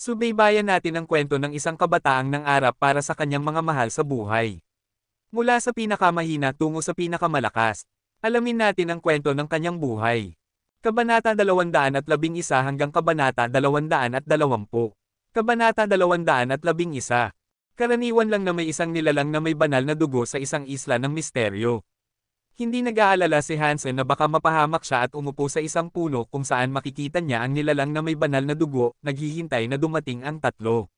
Subaybayan natin ang kwento ng isang kabataang nangarap para sa kanyang mga mahal sa buhay. Mula sa pinakamahina tungo sa pinakamalakas. Alamin natin ang kwento ng kanyang buhay. Kabanata 211 hanggang Kabanata 220. Kabanata 211. Karaniwan lang na may isang nilalang na may banal na dugo sa isang isla ng misteryo. Hindi nag-aalala si Hansen na baka mapahamak siya at umupo sa isang puno kung saan makikita niya ang nilalang na may banal na dugo, naghihintay na dumating ang tatlo.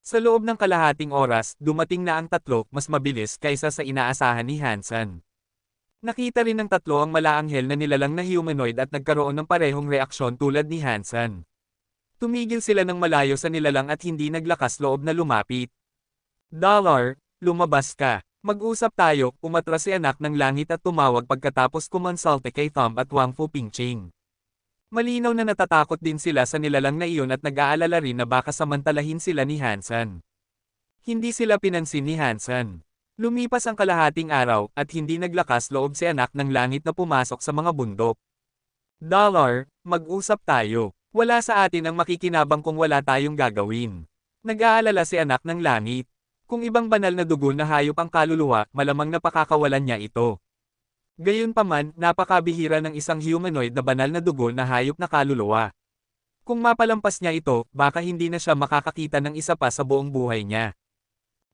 Sa loob ng kalahating oras, dumating na ang tatlo, mas mabilis kaysa sa inaasahan ni Hansen. Nakita rin ng tatlo ang malaanghel na nilalang na humanoid at nagkaroon ng parehong reaksyon tulad ni Hansen. Tumigil sila ng malayo sa nilalang at hindi naglakas loob na lumapit. Dollar, lumabas ka. Mag-usap tayo, umatras si anak ng langit at tumawag pagkatapos kumonsulte kay Thumb at Wang Fu Pingching. Malinaw na natatakot din sila sa nilalang na iyon at nag-aalala rin na baka samantalahin sila ni Hansen. Hindi sila pinansin ni Hansen. Lumipas ang kalahating araw at hindi naglakas loob si anak ng langit na pumasok sa mga bundok. Dollar, mag-usap tayo. Wala sa atin ang makikinabang kung wala tayong gagawin. Nag-aalala si anak ng langit. Kung ibang banal na dugo na hayop ang kaluluwa, malamang napakakawalan niya ito. Gayunpaman, napakabihira ng isang humanoid na banal na dugo na hayop na kaluluwa. Kung mapalampas niya ito, baka hindi na siya makakakita ng isa pa sa buong buhay niya.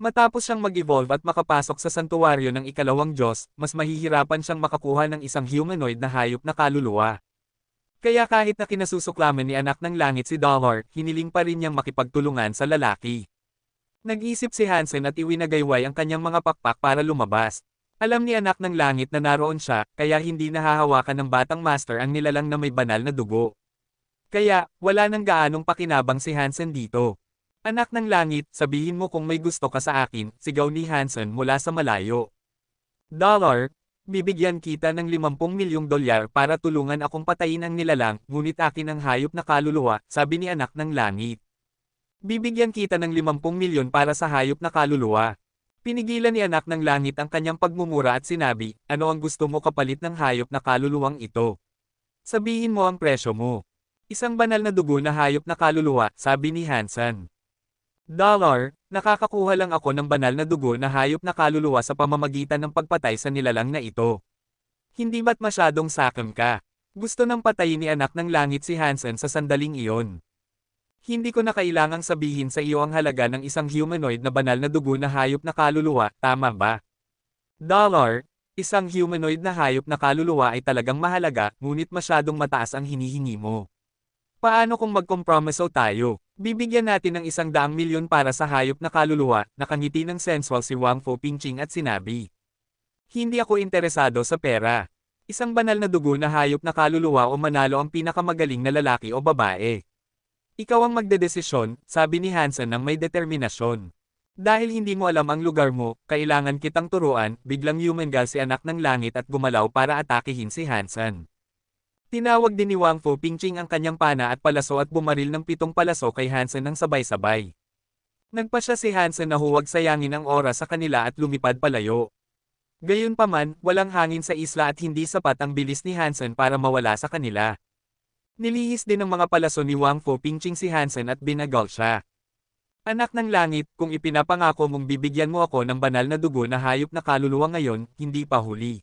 Matapos siyang mag-evolve at makapasok sa santuwaryo ng ikalawang Diyos, mas mahihirapan siyang makakuha ng isang humanoid na hayop na kaluluwa. Kaya kahit na kinasusuklaman ni anak ng langit si Dollar, hiniling pa rin niyang makipagtulungan sa lalaki. Nag-isip si Hansen at iwinagayway ang kanyang mga pakpak para lumabas. Alam ni anak ng langit na naroon siya, kaya hindi nahahawakan ng batang master ang nilalang na may banal na dugo. Kaya, wala nang gaanong pakinabang si Hansen dito. Anak ng langit, sabihin mo kung may gusto ka sa akin, sigaw ni Hansen mula sa malayo. Dollar, bibigyan kita ng 50 milyong dolyar para tulungan akong patayin ang nilalang, ngunit akin ang hayop na kaluluwa, sabi ni anak ng langit. Bibigyan kita ng 50 milyon para sa hayop na kaluluwa. Pinigilan ni anak ng langit ang kanyang pagmumura at sinabi, ano ang gusto mo kapalit ng hayop na kaluluwang ito? Sabihin mo ang presyo mo. Isang banal na dugo na hayop na kaluluwa, sabi ni Hansen. Dollar, nakakakuha lang ako ng banal na dugo na hayop na kaluluwa sa pamamagitan ng pagpatay sa nilalang na ito. Hindi ba't masyadong sakam ka? Gusto nang patayin ni anak ng langit si Hansen sa sandaling iyon. Hindi ko na kailangang sabihin sa iyo ang halaga ng isang humanoid na banal na dugo na hayop na kaluluwa, tama ba? Dollar, isang humanoid na hayop na kaluluwa ay talagang mahalaga, ngunit masyadong mataas ang hinihingi mo. Paano kung magkompromiso tayo? Bibigyan natin ng 100 milyon para sa hayop na kaluluwa, nakangiti ng sensual si Wang Fu Pingching at sinabi. Hindi ako interesado sa pera. Isang banal na dugo na hayop na kaluluwa o manalo ang pinakamagaling na lalaki o babae. Ikaw ang magdedesisyon, sabi ni Hansen ng may determinasyon. Dahil hindi mo alam ang lugar mo, kailangan kitang turuan, biglang humangal si anak ng langit at gumalaw para atakihin si Hansen. Tinawag din ni Wang Fu Pingching ang kanyang pana at palaso at bumaril ng 7 palaso kay Hansen ng sabay-sabay. Nagpasya si Hansen na huwag sayangin ang oras sa kanila at lumipad palayo. Gayunpaman, walang hangin sa isla at hindi sapat ang bilis ni Hansen para mawala sa kanila. Nilihis din ng mga palaso ni Wang Fu Pingching si Hansen at binagal siya. Anak ng langit, kung ipinapangako mong bibigyan mo ako ng banal na dugo na hayop na kaluluwa ngayon, hindi pa huli.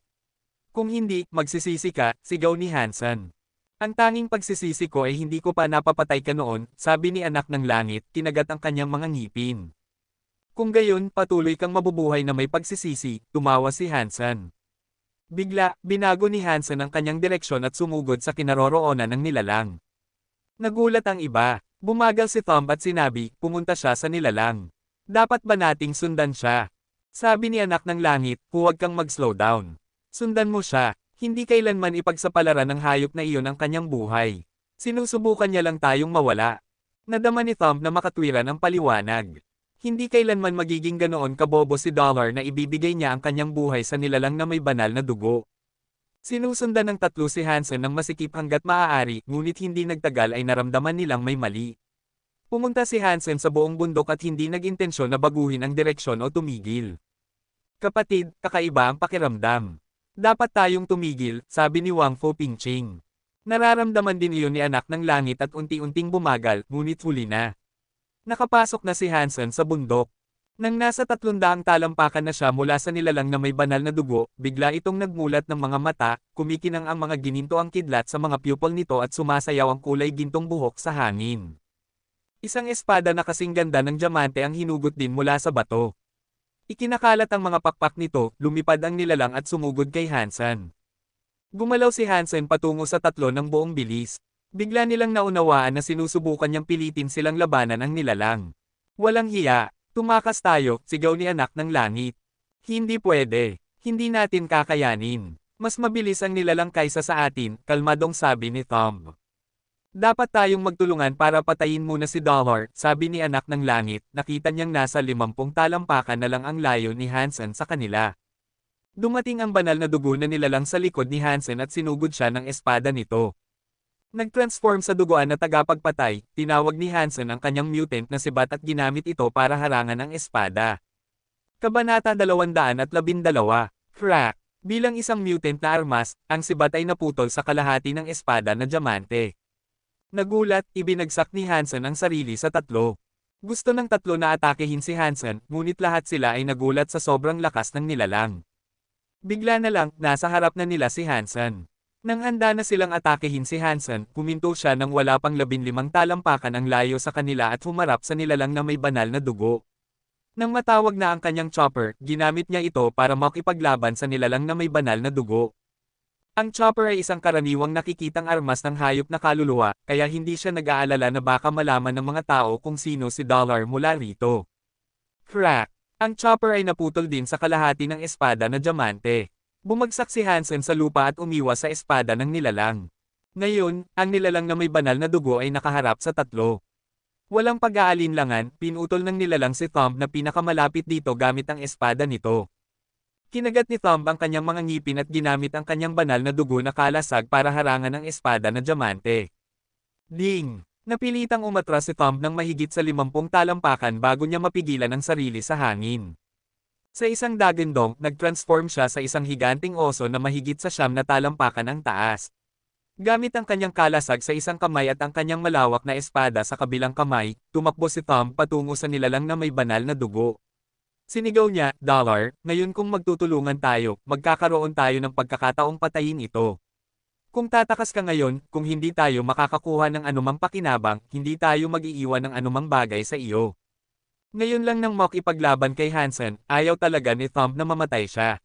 Kung hindi, magsisisi ka, sigaw ni Hansen. Ang tanging pagsisisi ko ay hindi ko pa napapatay ka noon, sabi ni anak ng langit, kinagat ang kanyang mga ngipin. Kung gayon, patuloy kang mabubuhay na may pagsisisi, tumawa si Hansen. Bigla, binago ni Hansen ang kanyang direksyon at sumugod sa kinaroroonan ng nilalang. Nagulat ang iba. Bumagal si Thumb at sinabi, pumunta siya sa nilalang. Dapat ba nating sundan siya? Sabi ni anak ng langit, huwag kang mag-slow down. Sundan mo siya. Hindi kailanman ipagsapalaran ng hayop na iyon ang kanyang buhay. Sinusubukan niya lang tayong mawala. Nadama ni Thumb na makatwiran ang paliwanag. Hindi kailanman magiging ganoon kabobo si Dollar na ibibigay niya ang kanyang buhay sa nilalang na may banal na dugo. Sinusundan ng tatlo si Hansen ng masikip hanggat maaari, ngunit hindi nagtagal ay naramdaman nilang may mali. Pumunta si Hansen sa buong bundok at hindi nag-intensyon na baguhin ang direksyon o tumigil. Kapatid, kakaiba ang pakiramdam. Dapat tayong tumigil, sabi ni Wang Fu Pingching. Nararamdaman din iyon ni anak ng langit at unti-unting bumagal, ngunit huli na. Nakapasok na si Hansen sa bundok. Nang nasa 300 talampakan na siya mula sa nilalang na may banal na dugo, bigla itong nagmulat ng mga mata, kumikinang ang mga gininto ang kidlat sa mga pupil nito at sumasayaw ang kulay gintong buhok sa hangin. Isang espada na kasing ganda ng diamante ang hinugot din mula sa bato. Ikinakalat ang mga pakpak nito, lumipad ang nilalang at sumugod kay Hansen. Gumalaw si Hansen patungo sa tatlo ng buong bilis. Bigla nilang naunawaan na sinusubukan niyang pilitin silang labanan ang nilalang. Walang hiya. Tumakas tayo, sigaw ni anak ng langit. Hindi pwede. Hindi natin kakayanin. Mas mabilis ang nilalang kaysa sa atin, kalmadong sabi ni Tom. Dapat tayong magtulungan para patayin muna si Dollar, sabi ni anak ng langit, nakita niyang nasa 50 talampakan na lang ang layo ni Hansen sa kanila. Dumating ang banal na dugo na nilalang sa likod ni Hansen at sinugod siya ng espada nito. Nag-transform sa duguan na tagapagpatay, tinawag ni Hansen ang kanyang mutant na si Bat at ginamit ito para harangan ang espada. Kabanata 212. Crack! Bilang isang mutant na armas, ang si Bat ay naputol sa kalahati ng espada na diamante. Nagulat, ibinagsak ni Hansen ang sarili sa tatlo. Gusto ng tatlo na atakehin si Hansen, ngunit lahat sila ay nagulat sa sobrang lakas ng nilalang. Bigla na lang, nasa harap na nila si Hansen. Nang handa na silang atakehin si Hansen, huminto siya nang wala pang 15 talampakan ang layo sa kanila at humarap sa nilalang na may banal na dugo. Nang matawag na ang kanyang chopper, ginamit niya ito para makipaglaban sa nilalang na may banal na dugo. Ang chopper ay isang karaniwang nakikitang armas ng hayop na kaluluwa, kaya hindi siya nag-aalala na baka malaman ng mga tao kung sino si Dollar mula rito. Crack! Ang chopper ay naputol din sa kalahati ng espada na diamante. Bumagsak si Hansen sa lupa at umiwas sa espada ng nilalang. Ngayon, ang nilalang na may banal na dugo ay nakaharap sa tatlo. Walang pag-aalinlangan, pinutol ng nilalang si Thumb na pinakamalapit dito gamit ang espada nito. Kinagat ni Thumb ang kanyang mga ngipin at ginamit ang kanyang banal na dugo na kalasag para harangan ang espada na diamante. Ding! Napilitang umatras si Thumb ng mahigit sa 50 talampakan bago niya mapigilan ang sarili sa hangin. Sa isang dagandong, nag-transform siya sa isang higanting oso na mahigit sa 9 na talampakan ang taas. Gamit ang kanyang kalasag sa isang kamay at ang kanyang malawak na espada sa kabilang kamay, tumakbo si Tom patungo sa nilalang na may banal na dugo. Sinigaw niya, Dollar, ngayon kung magtutulungan tayo, magkakaroon tayo ng pagkakataong patayin ito. Kung tatakas ka ngayon, kung hindi tayo makakakuha ng anumang pakinabang, hindi tayo mag-iiwan ng anumang bagay sa iyo. Ngayon lang nang makipaglaban kay Hansen, ayaw talaga ni Thumb na mamatay siya.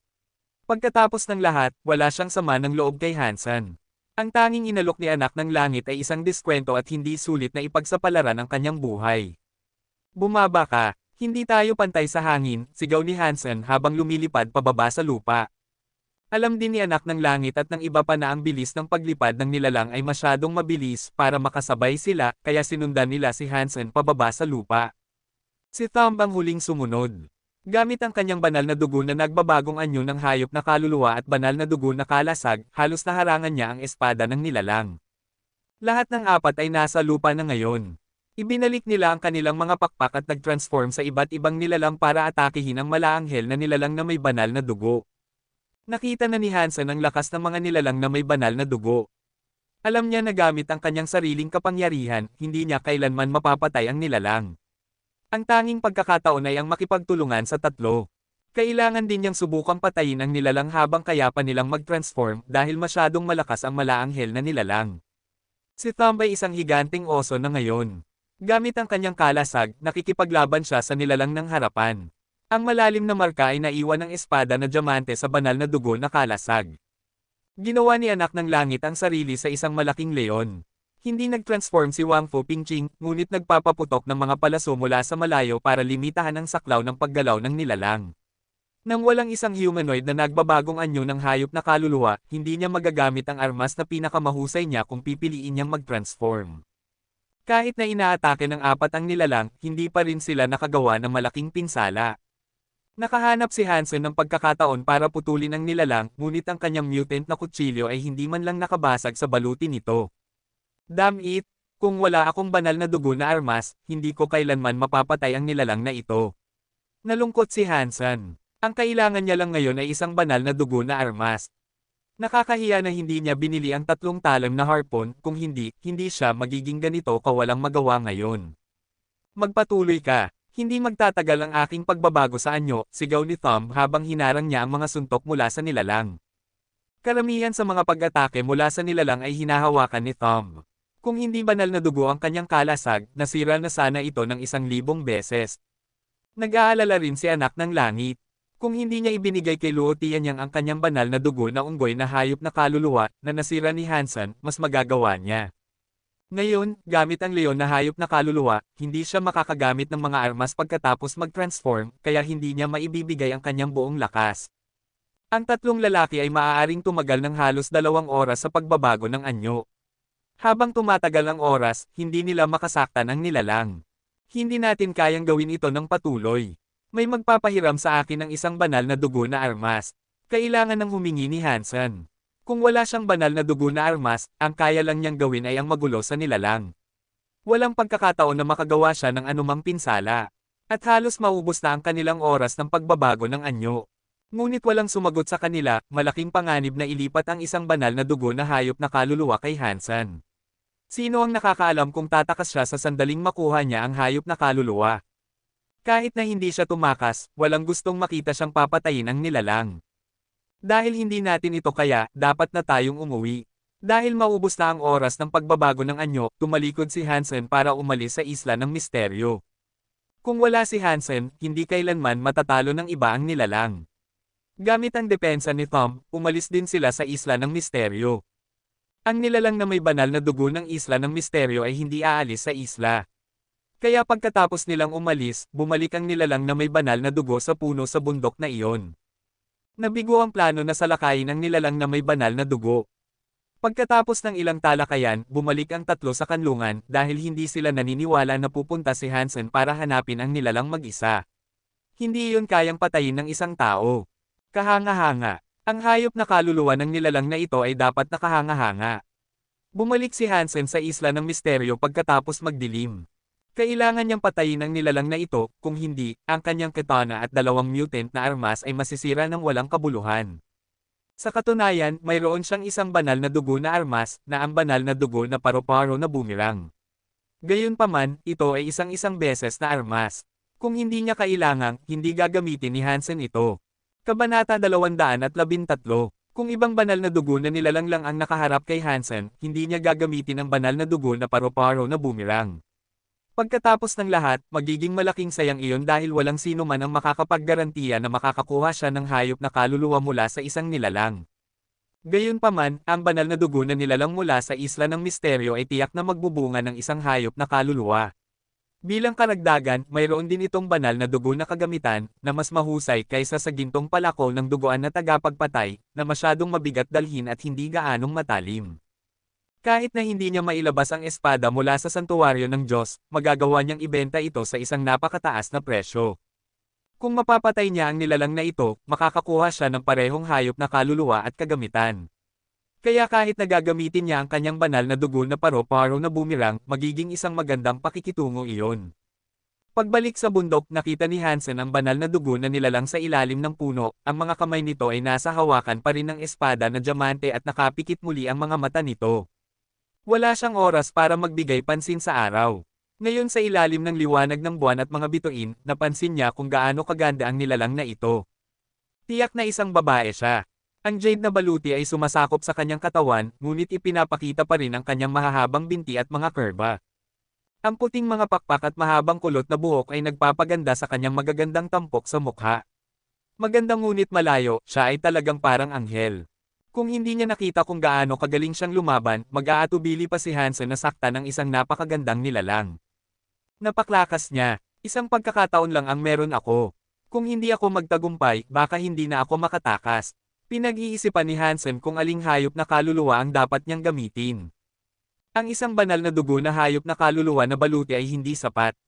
Pagkatapos ng lahat, wala siyang sama ng loob kay Hansen. Ang tanging inalok ni anak ng langit ay isang diskwento at hindi sulit na ipagsapalaran ang kanyang buhay. Bumaba ka, hindi tayo pantay sa hangin, sigaw ni Hansen habang lumilipad pababa sa lupa. Alam din ni anak ng langit at ng iba pa na ang bilis ng paglipad ng nilalang ay masyadong mabilis para makasabay sila, kaya sinundan nila si Hansen pababa sa lupa. Si Thumb ang huling sumunod. Gamit ang kanyang banal na dugo na nagbabagong anyo ng hayop na kaluluwa at banal na dugo na kalasag, halos naharangan niya ang espada ng nilalang. Lahat ng apat ay nasa lupa na ngayon. Ibinalik nila ang kanilang mga pakpak at nag-transform sa iba't ibang nilalang para atakihin ang malaanghel na nilalang na may banal na dugo. Nakita na ni Hansen ang lakas ng mga nilalang na may banal na dugo. Alam niya na gamit ang kanyang sariling kapangyarihan, hindi niya kailanman mapapatay ang nilalang. Ang tanging pagkakataon ay ang makipagtulungan sa tatlo. Kailangan din niyang subukang patayin ang nilalang habang kaya pa nilang mag-transform dahil masyadong malakas ang malaanghel na nilalang. Si Thumb ay isang higanting oso na ngayon. Gamit ang kanyang kalasag, nakikipaglaban siya sa nilalang ng harapan. Ang malalim na marka ay naiwan ng espada na diamante sa banal na dugo na kalasag. Ginawa ni anak ng langit ang sarili sa isang malaking leon. Hindi nag-transform si Wang Fu Pingqing, ngunit nagpapaputok ng mga palaso mula sa malayo para limitahan ang saklaw ng paggalaw ng nilalang. Nang walang isang humanoid na nagbabagong anyo ng hayop na kaluluwa, hindi niya magagamit ang armas na pinakamahusay niya kung pipiliin niyang mag-transform. Kahit na inaatake ng apat ang nilalang, hindi pa rin sila nakagawa ng malaking pinsala. Nakahanap si Hansen ng pagkakataon para putulin ang nilalang, ngunit ang kanyang mutant na kutsilyo ay hindi man lang nakabasag sa baluti nito. Damn it! Kung wala akong banal na dugo na armas, hindi ko kailanman mapapatay ang nilalang na ito. Nalungkot si Hansen. Ang kailangan niya lang ngayon ay isang banal na dugo na armas. Nakakahiya na hindi niya binili ang 3 talam na harpon, kung hindi, hindi siya magiging ganito kawalang magawa ngayon. Magpatuloy ka. Hindi magtatagal ang aking pagbabago sa anyo, sigaw ni Thumb habang hinarang niya ang mga suntok mula sa nilalang. Karamihan sa mga pag-atake mula sa nilalang ay hinahawakan ni Thumb. Kung hindi banal na dugo ang kanyang kalasag, nasira na sana ito ng 1,000 beses. Nag-aalala rin si Anak ng Langit. Kung hindi niya ibinigay kay Luo Tianyang ang kanyang banal na dugo na unggoy na hayop na kaluluwa na nasira ni Hansen, mas magagawa niya. Ngayon, gamit ang leon na hayop na kaluluwa, hindi siya makakagamit ng mga armas pagkatapos mag-transform, kaya hindi niya maibibigay ang kanyang buong lakas. Ang tatlong lalaki ay maaaring tumagal ng halos 2 oras sa pagbabago ng anyo. Habang tumatagal ang oras, hindi nila makasaktan ang nilalang. Hindi natin kayang gawin ito ng patuloy. May magpapahiram sa akin ng isang banal na dugo na armas. Kailangan ng humingi ni Hansen. Kung wala siyang banal na dugo na armas, ang kaya lang niyang gawin ay ang magulo sa nilalang. Walang pagkakataon na makagawa siya ng anumang pinsala. At halos maubos na ang kanilang oras ng pagbabago ng anyo. Ngunit walang sumagot sa kanila, malaking panganib na ilipat ang isang banal na dugo na hayop na kaluluwa kay Hansen. Sino ang nakakaalam kung tatakas siya sa sandaling makuha niya ang hayop na kaluluwa? Kahit na hindi siya tumakas, walang gustong makita siyang papatayin ang nilalang. Dahil hindi natin ito kaya, dapat na tayong umuwi. Dahil maubos na ang oras ng pagbabago ng anyo, tumalikod si Hansen para umalis sa Isla ng Misteryo. Kung wala si Hansen, hindi kailanman matatalo ng iba ang nilalang. Gamit ang depensa ni Thumb, umalis din sila sa Isla ng Misteryo. Ang nilalang na may banal na dugo ng Isla ng Misteryo ay hindi aalis sa isla. Kaya pagkatapos nilang umalis, bumalik ang nilalang na may banal na dugo sa puno sa bundok na iyon. Nabigo ang plano na salakayin ang nilalang na may banal na dugo. Pagkatapos ng ilang talakayan, bumalik ang tatlo sa kanlungan dahil hindi sila naniniwala na pupunta si Hansen para hanapin ang nilalang mag-isa. Hindi iyon kayang patayin ng isang tao. Kahanga-hanga. Ang hayop na kaluluwa ng nilalang na ito ay dapat nakahanga-hanga. Bumalik si Hansen sa Isla ng Misteryo pagkatapos magdilim. Kailangan niyang patayin ang nilalang na ito, kung hindi, ang kanyang katana at 2 mutant na armas ay masisira ng walang kabuluhan. Sa katunayan, mayroon siyang isang banal na dugo na armas, na ang banal na dugo na paru-paro na boomerang. Gayunpaman, ito ay isang beses na armas. Kung hindi niya kailangang, hindi gagamitin ni Hansen ito. Kabanata 213. Kung ibang banal na dugo na nilalang lang ang nakaharap kay Hansen, hindi niya gagamitin ang banal na dugo na paru-paro na boomerang. Pagkatapos ng lahat, magiging malaking sayang iyon dahil walang sino man ang makakapaggarantiya na makakakuha siya ng hayop na kaluluwa mula sa isang nilalang. Gayunpaman, ang banal na dugo na nilalang mula sa Isla ng Misteryo ay tiyak na magbubunga ng isang hayop na kaluluwa. Bilang karagdagan, mayroon din itong banal na dugo na kagamitan, na mas mahusay kaysa sa gintong palako ng duguan na tagapagpatay, na masyadong mabigat dalhin at hindi gaanong matalim. Kahit na hindi niya mailabas ang espada mula sa santuwaryo ng Diyos, magagawa niyang ibenta ito sa isang napakataas na presyo. Kung mapapatay niya ang nilalang na ito, makakakuha siya ng parehong hayop na kaluluwa at kagamitan. Kaya kahit nagagamitin niya ang kanyang banal na dugo na paru-paro na boomerang, magiging isang magandang pakikitungo iyon. Pagbalik sa bundok, nakita ni Hansen ang banal na dugo na nilalang sa ilalim ng puno, ang mga kamay nito ay nasa hawakan pa rin ng espada na diamante at nakapikit muli ang mga mata nito. Wala siyang oras para magbigay pansin sa araw. Ngayon sa ilalim ng liwanag ng buwan at mga bituin, napansin niya kung gaano kaganda ang nilalang na ito. Tiyak na isang babae siya. Ang jade na baluti ay sumasakop sa kanyang katawan, ngunit ipinapakita pa rin ang kanyang mahahabang binti at mga kurba. Ang puting mga pakpak at mahabang kulot na buhok ay nagpapaganda sa kanyang magagandang tampok sa mukha. Magandang ngunit malayo, siya ay talagang parang anghel. Kung hindi niya nakita kung gaano kagaling siyang lumaban, mag-aatubili pa si Hansen na sakta ng isang napakagandang nilalang. Napaklakas niya, isang pagkakataon lang ang meron ako. Kung hindi ako magtagumpay, baka hindi na ako makatakas. Pinag-iisipan ni Hansen kung aling hayop na kaluluwa ang dapat niyang gamitin. Ang isang banal na dugo na hayop na kaluluwa na baluti ay hindi sapat.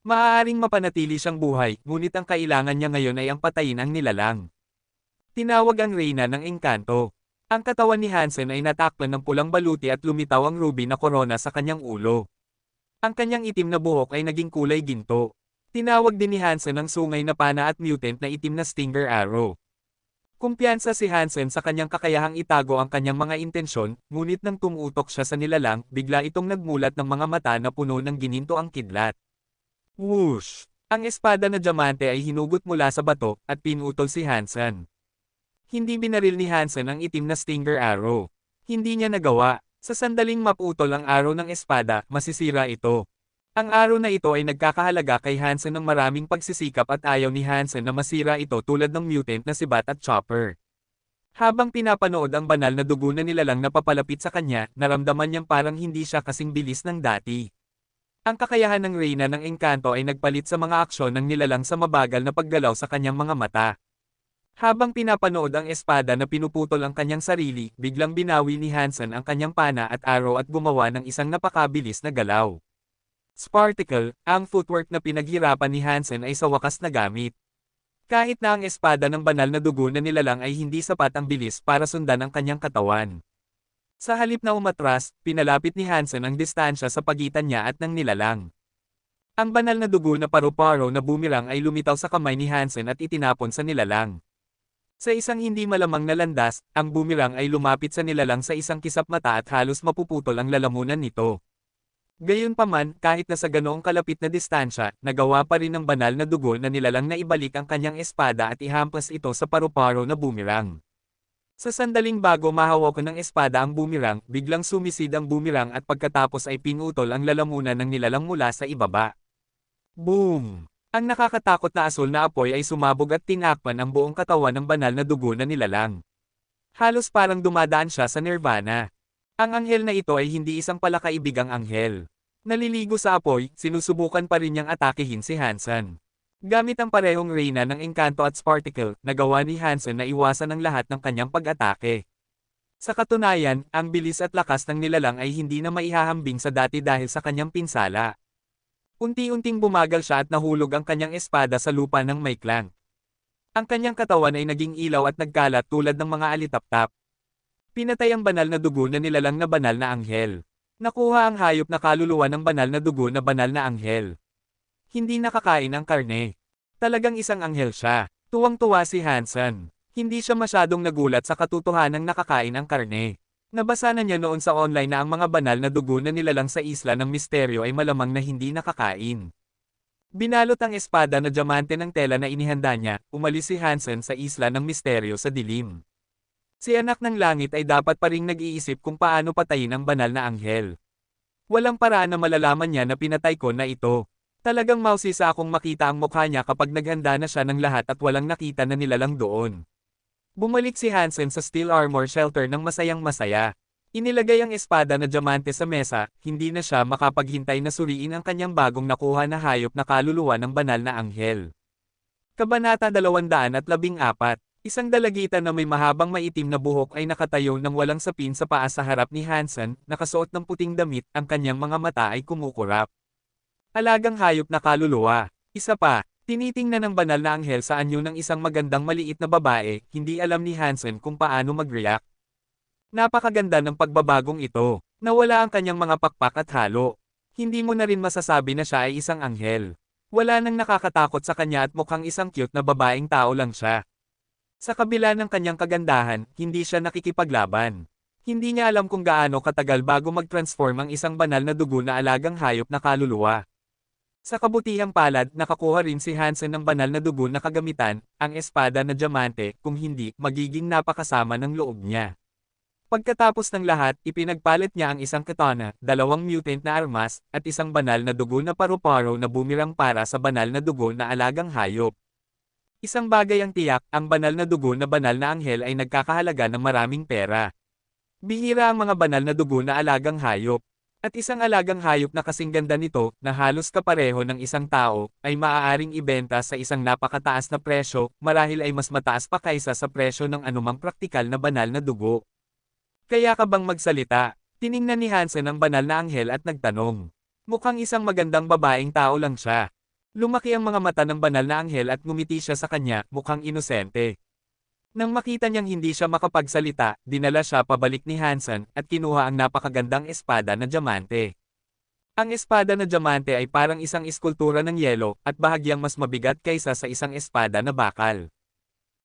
Maaaring mapanatili siyang buhay, ngunit ang kailangan niya ngayon ay ang patayin ang nilalang. Tinawag ang Reyna ng Engkanto. Ang katawan ni Hansen ay natakpan ng pulang baluti at lumitaw ang ruby na korona sa kanyang ulo. Ang kanyang itim na buhok ay naging kulay ginto. Tinawag din ni Hansen ang sungay na pana at mutant na itim na stinger arrow. Kumpiyansa si Hansen sa kanyang kakayahang itago ang kanyang mga intensyon, ngunit nang tumutok siya sa nilalang, bigla itong nagmulat ng mga mata na puno ng gininto ang kidlat. Whoosh! Ang espada na diamante ay hinugot mula sa bato at pinutol si Hansen. Hindi binaril ni Hansen ang itim na Stinger arrow. Hindi niya nagawa. Sa sandaling maputol ang arrow ng espada, masisira ito. Ang arrow na ito ay nagkakahalaga kay Hansen ng maraming pagsisikap at ayaw ni Hansen na masira ito tulad ng mutant na si Bat at Chopper. Habang pinapanood ang banal na dugo na nilalang na papalapit sa kanya, naramdaman niyang parang hindi siya kasing bilis ng dati. Ang kakayahan ng Reyna ng Engkanto ay nagpalit sa mga aksyon ng nilalang sa mabagal na paggalaw sa kanyang mga mata. Habang pinapanood ang espada na pinuputol ang kanyang sarili, biglang binawi ni Hansen ang kanyang pana at arrow at gumawa ng isang napakabilis na galaw. Sparticle, ang footwork na pinaghirapan ni Hansen ay sa wakas nagamit. Kahit na ang espada ng banal na dugo na nilalang ay hindi sapat ang bilis para sundan ang kanyang katawan. Sa halip na umatras, pinalapit ni Hansen ang distansya sa pagitan niya at ng nilalang. Ang banal na dugo na paru-paro na bumirang ay lumitaw sa kamay ni Hansen at itinapon sa nilalang. Sa isang hindi malamang na landas, ang boomerang ay lumapit sa nilalang sa isang kisap mata at halos mapuputol ang lalamunan nito. Gayunpaman, kahit na sa ganoong kalapit na distansya, nagawa pa rin ng banal na dugo na nilalang na ibalik ang kanyang espada at ihampas ito sa paru-paro na boomerang. Sa sandaling bago mahawakan ng espada ang boomerang, biglang sumisid ang boomerang at pagkatapos ay pinutol ang lalamunan ng nilalang mula sa ibaba. Boom! Ang nakakatakot na asul na apoy ay sumabog at tinakpan ang buong katawan ng banal na dugo na nilalang. Halos parang dumadaan siya sa nirvana. Ang anghel na ito ay hindi isang palakaibigang anghel. Naliligo sa apoy, sinusubukan pa rin niyang atakehin si Hansen. Gamit ang parehong Reyna ng Engkanto at Sparticle, nagawa ni Hansen na iwasan ang lahat ng kanyang pag-atake. Sa katunayan, ang bilis at lakas ng nilalang ay hindi na maihahambing sa dati dahil sa kanyang pinsala. Unti-unting bumagal siya at nahulog ang kanyang espada sa lupa ng may clank. Ang kanyang katawan ay naging ilaw at nagkalat tulad ng mga alitap-tap. Pinatay ang banal na dugo na nilalang na banal na anghel. Nakuha ang hayop na kaluluwa ng banal na dugo na banal na anghel. Hindi nakakain ang karne. Talagang isang anghel siya. Tuwang-tuwa si Hansen. Hindi siya masyadong nagulat sa katotohanang nakakain ang karne. Nabasa na niya noon sa online na ang mga banal na dugo na nilalang sa Isla ng Misteryo ay malamang na hindi nakakain. Binalot ang espada na diamante ng tela na inihanda niya, umalis si Hansen sa Isla ng Misteryo sa dilim. Si Anak ng Langit ay dapat pa ring nag-iisip kung paano patayin ang banal na anghel. Walang paraan na malalaman niya na pinatay ko na ito. Talagang mausisa akong makita ang mukha niya kapag naghanda na siya ng lahat at walang nakita na nilalang doon. Bumalik si Hansen sa steel armor shelter ng masayang masaya. Inilagay ang espada na diamante sa mesa, hindi na siya makapaghintay na suriin ang kanyang bagong nakuha na hayop na kaluluwa ng banal na anghel. Kabanata 214. Isang dalagitan na may mahabang maitim na buhok ay nakatayo ng walang sapin sa paa sa harap ni Hansen, nakasuot ng puting damit, ang kanyang mga mata ay kumukurap. Alagang hayop na kaluluwa. Isa pa. Tinitingnan ng banal na anghel sa anyo ng isang magandang maliit na babae, hindi alam ni Hansen kung paano mag-react. Napakaganda ng pagbabagong ito. Nawala ang kanyang mga pakpak at halo. Hindi mo na rin masasabi na siya ay isang anghel. Wala nang nakakatakot sa kanya at mukhang isang cute na babaeng tao lang siya. Sa kabila ng kanyang kagandahan, hindi siya nakikipaglaban. Hindi niya alam kung gaano katagal bago mag-transform ang isang banal na dugo na alagang hayop na kaluluwa. Sa kabutihang palad, nakakuha rin si Hansen ng banal na dugo na kagamitan, ang espada na diamante, kung hindi, magiging napakasama ng loob niya. Pagkatapos ng lahat, ipinagpalit niya ang isang katana, 2 mutant na armas, at isang banal na dugo na paru-paro na bumirang para sa banal na dugo na alagang hayop. Isang bagay ang tiyak, ang banal na dugo na banal na anghel ay nagkakahalaga ng maraming pera. Bihira ang mga banal na dugo na alagang hayop. At isang alagang hayop na kasing ganda nito, na halos kapareho ng isang tao, ay maaaring ibenta sa isang napakataas na presyo, marahil ay mas mataas pa kaysa sa presyo ng anumang praktikal na banal na dugo. Kaya ka bang magsalita? Tiningnan ni Hansen ang banal na anghel at nagtanong. Mukhang isang magandang babaeng tao lang siya. Lumaki ang mga mata ng banal na anghel at ngumiti siya sa kanya, mukhang inosente. Nang makita niyang hindi siya makapagsalita, dinala siya pabalik ni Hansen at kinuha ang napakagandang espada na diamante. Ang espada na diamante ay parang isang eskultura ng yelo at bahagyang mas mabigat kaysa sa isang espada na bakal.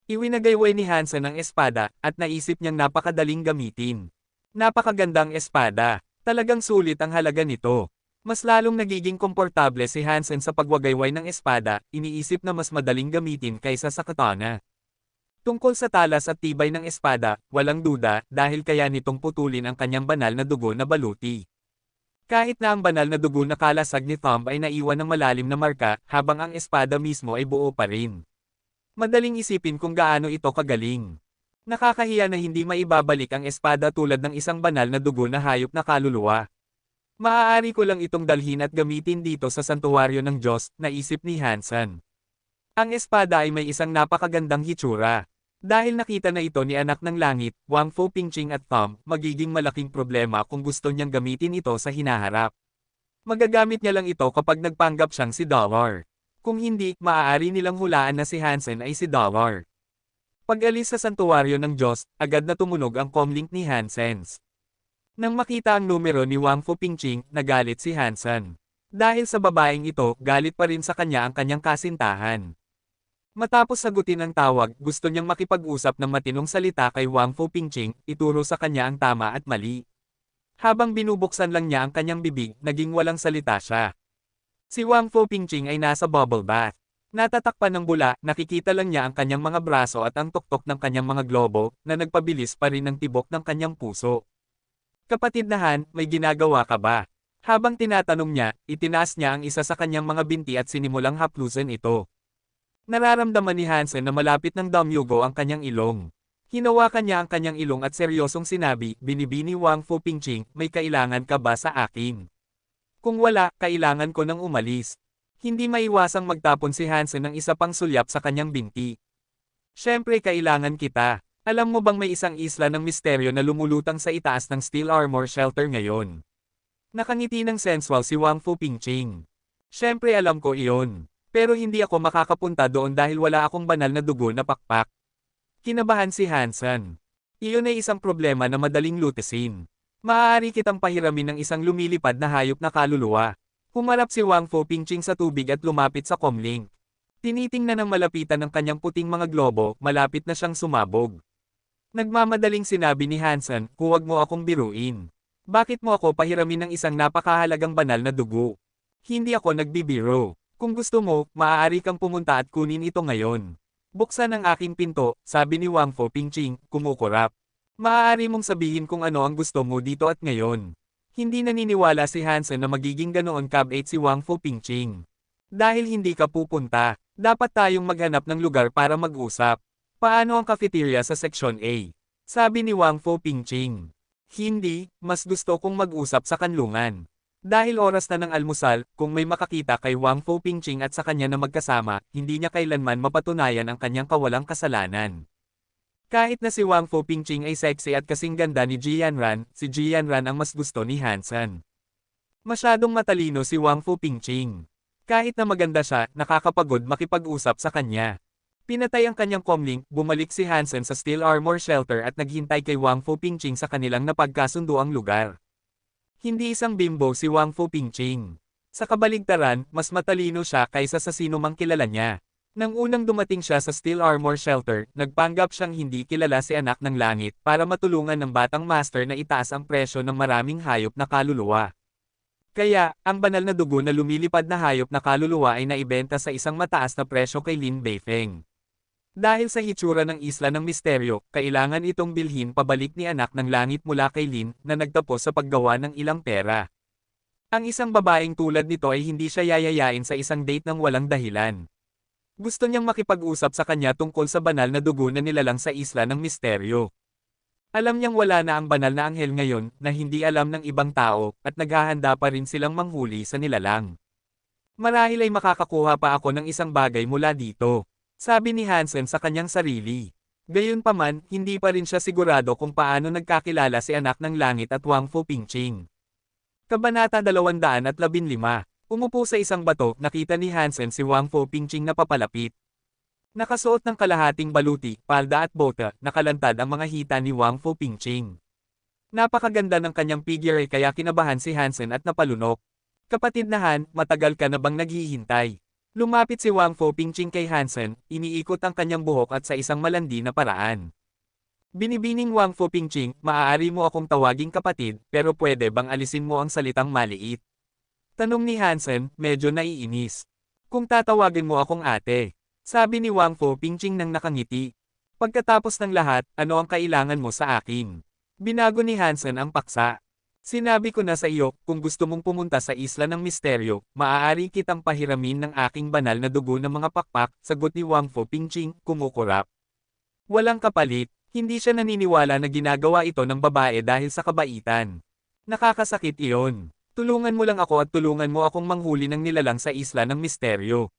Iwinagayway ni Hansen ang espada at naisip niyang napakadaling gamitin. Napakagandang espada. Talagang sulit ang halaga nito. Mas lalong nagiging komportable si Hansen sa pagwagayway ng espada, iniisip na mas madaling gamitin kaysa sa katana. Tungkol sa talas at tibay ng espada, walang duda, dahil kaya nitong putulin ang kanyang banal na dugo na baluti. Kahit na ang banal na dugo na kalasag ni Thumb ay naiwan ng malalim na marka, habang ang espada mismo ay buo pa rin. Madaling isipin kung gaano ito kagaling. Nakakahiya na hindi maibabalik ang espada tulad ng isang banal na dugo na hayop na kaluluwa. Maaari ko lang itong dalhin at gamitin dito sa santuwaryo ng Diyos, naisip ni Hansen. Ang espada ay may isang napakagandang hitsura. Dahil nakita na ito ni anak ng langit, Wang Fu Pingqing at Thumb, magiging malaking problema kung gusto niyang gamitin ito sa hinaharap. Magagamit niya lang ito kapag nagpanggap siyang si Dollar. Kung hindi, maaari nilang hulaan na si Hansen ay si Dollar. Pag-alis sa santuwaryo ng Diyos, agad na tumunog ang comlink ni Hansen's. Nang makita ang numero ni Wang Fu Pingqing, nagalit si Hansen. Dahil sa babaeng ito, galit pa rin sa kanya ang kanyang kasintahan. Matapos sagutin ang tawag, gusto niyang makipag-usap ng matinong salita kay Wang Fu Pingqing, ituro sa kanya ang tama at mali. Habang binubuksan lang niya ang kanyang bibig, naging walang salita siya. Si Wang Fu Pingqing ay nasa bubble bath. Natatakpan ng bula, nakikita lang niya ang kanyang mga braso at ang tuktok ng kanyang mga globo, na nagpabilis pa rin ng tibok ng kanyang puso. Kapatid na Han, may ginagawa ka ba? Habang tinatanong niya, itinaas niya ang isa sa kanyang mga binti at sinimulang haplusin ito. Nararamdaman ni Hansen na malapit ng damyugo ang kanyang ilong. Hinawakan niya ang kanyang ilong at seryosong sinabi, binibini Wang Fu Pingqing, may kailangan ka ba sa akin? Kung wala, kailangan ko nang umalis. Hindi maiwasang magtapon si Hansen ng isa pang sulyap sa kanyang binti. Siyempre kailangan kita. Alam mo bang may isang isla ng misteryo na lumulutang sa itaas ng Steel Armor Shelter ngayon? Nakangiti ng sensual si Wang Fu Pingqing. Siyempre alam ko iyon. Pero hindi ako makakapunta doon dahil wala akong banal na dugo na pakpak. Kinabahan si Hansen. Iyon ay isang problema na madaling lutasin. Maaari kitang pahiramin ng isang lumilipad na hayop na kaluluwa. Humarap si Wang Fu Pingqing sa tubig at lumapit sa comlink. Tinitingnan ng malapitan ng kanyang puting mga globo, malapit na siyang sumabog. Nagmamadaling sinabi ni Hansen, huwag mo akong biruin. Bakit mo ako pahiramin ng isang napakahalagang banal na dugo? Hindi ako nagbibiro. Kung gusto mo, maaari kang pumunta at kunin ito ngayon. Buksan ang aking pinto, sabi ni Wang Fu Pingqing, kumukurap. Maaari mong sabihin kung ano ang gusto mo dito at ngayon. Hindi naniniwala si Hansen na magiging ganoon kabait si Wang Fu Pingqing. Dahil hindi ka pupunta, dapat tayong maghanap ng lugar para mag-usap. Paano ang cafeteria sa seksyon A? Sabi ni Wang Fu Pingqing. Hindi, mas gusto kong mag-usap sa kanlungan. Dahil oras na ng almusal, kung may makakita kay Wang Fu Pingqing at sa kanya na magkasama, hindi niya kailanman mapatunayan ang kanyang kawalang kasalanan. Kahit na si Wang Fu Pingqing ay sexy at kasing ganda ni Jianran, si Jianran ang mas gusto ni Hansen. Masyadong matalino si Wang Fu Pingqing. Kahit na maganda siya, nakakapagod makipag-usap sa kanya. Pinatay ang kanyang comlink, bumalik si Hansen sa Steel Armor Shelter at naghintay kay Wang Fu Pingqing sa kanilang napagkasunduang lugar. Hindi isang bimbo si Wang Fu Pingqing. Sa kabaligtaran, mas matalino siya kaysa sa sino mang kilala niya. Nang unang dumating siya sa Steel Armor Shelter, nagpanggap siyang hindi kilala si anak ng langit para matulungan ng batang master na itaas ang presyo ng maraming hayop na kaluluwa. Kaya, ang banal na dugo na lumilipad na hayop na kaluluwa ay naibenta sa isang mataas na presyo kay Lin Beifeng. Dahil sa hitsura ng isla ng misteryo, kailangan itong bilhin pabalik ni anak ng langit mula kay Lin na nagtapos sa paggawa ng ilang pera. Ang isang babaeng tulad nito ay hindi siya yayayain sa isang date ng walang dahilan. Gusto niyang makipag-usap sa kanya tungkol sa banal na dugo na nilalang sa isla ng misteryo. Alam niyang wala na ang banal na anghel ngayon na hindi alam ng ibang tao at naghahanda pa rin silang manghuli sa nilalang. Marahil ay makakakuha pa ako ng isang bagay mula dito, sabi ni Hansen sa kanyang sarili. Gayunpaman, hindi pa rin siya sigurado kung paano nagkakilala si anak ng langit at Wang Fu Pingqing. Kabanata 215. Umupo sa isang bato, nakita ni Hansen si Wang Fu Pingqing na papalapit. Nakasuot ng kalahating baluti, palda at bota, nakalantad ang mga hita ni Wang Fu Pingqing. Napakaganda ng kanyang figure kaya kinabahan si Hansen at napalunok. Kapatid na Han, matagal ka na bang naghihintay? Lumapit si Wang Fu Pingqing kay Hansen, iniikot ang kanyang buhok at sa isang malandi na paraan. Binibining Wang Fu Pingqing, maaari mo akong tawaging kapatid, pero pwede bang alisin mo ang salitang maliit? Tanong ni Hansen, medyo naiinis. Kung tatawagin mo akong ate, sabi ni Wang Fu Pingching nang nakangiti. Pagkatapos ng lahat, ano ang kailangan mo sa akin? Binago ni Hansen ang paksa. Sinabi ko na sa iyo, kung gusto mong pumunta sa Isla ng Misteryo, maaari kitang pahiramin ng aking banal na dugo ng mga pakpak, sagot ni Wang Fu Pingching, kumukurap. Walang kapalit, hindi siya naniniwala na ginagawa ito ng babae dahil sa kabaitan. Nakakasakit iyon. Tulungan mo lang ako at tulungan mo akong manghuli ng nilalang sa Isla ng Misteryo.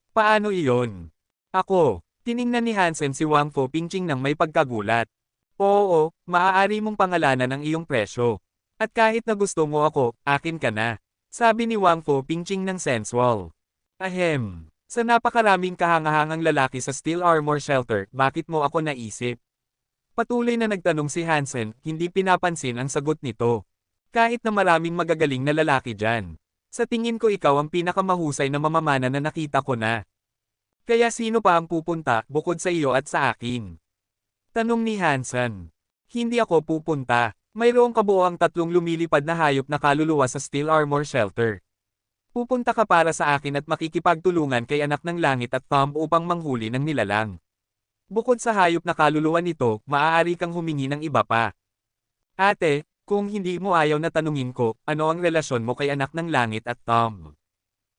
Paano iyon? Ako, tiningnan ni Hansen si Wang Fu Pingching nang may pagkagulat. Oo, maaari mong pangalanan ang iyong presyo. At kahit na gusto mo ako, akin ka na. Sabi ni Wang Fu Pingching ng sensual. Ahem. Sa napakaraming kahangahangang lalaki sa Steel Armor Shelter, bakit mo ako naisip? Patuloy na nagtanong si Hansen, hindi pinapansin ang sagot nito. Kahit na maraming magagaling na lalaki dyan. Sa tingin ko ikaw ang pinakamahusay na mamamana na nakita ko na. Kaya sino pa ang pupunta, bukod sa iyo at sa akin? Tanong ni Hansen. Hindi ako pupunta. Mayroong kabuoang 3 lumilipad na hayop na kaluluwa sa Steel Armor Shelter. Pupunta ka para sa akin at makikipagtulungan kay Anak ng Langit at Thumb upang manghuli ng nilalang. Bukod sa hayop na kaluluwa nito, maaari kang humingi ng iba pa. Ate, kung hindi mo ayaw na tanungin ko, ano ang relasyon mo kay Anak ng Langit at Thumb?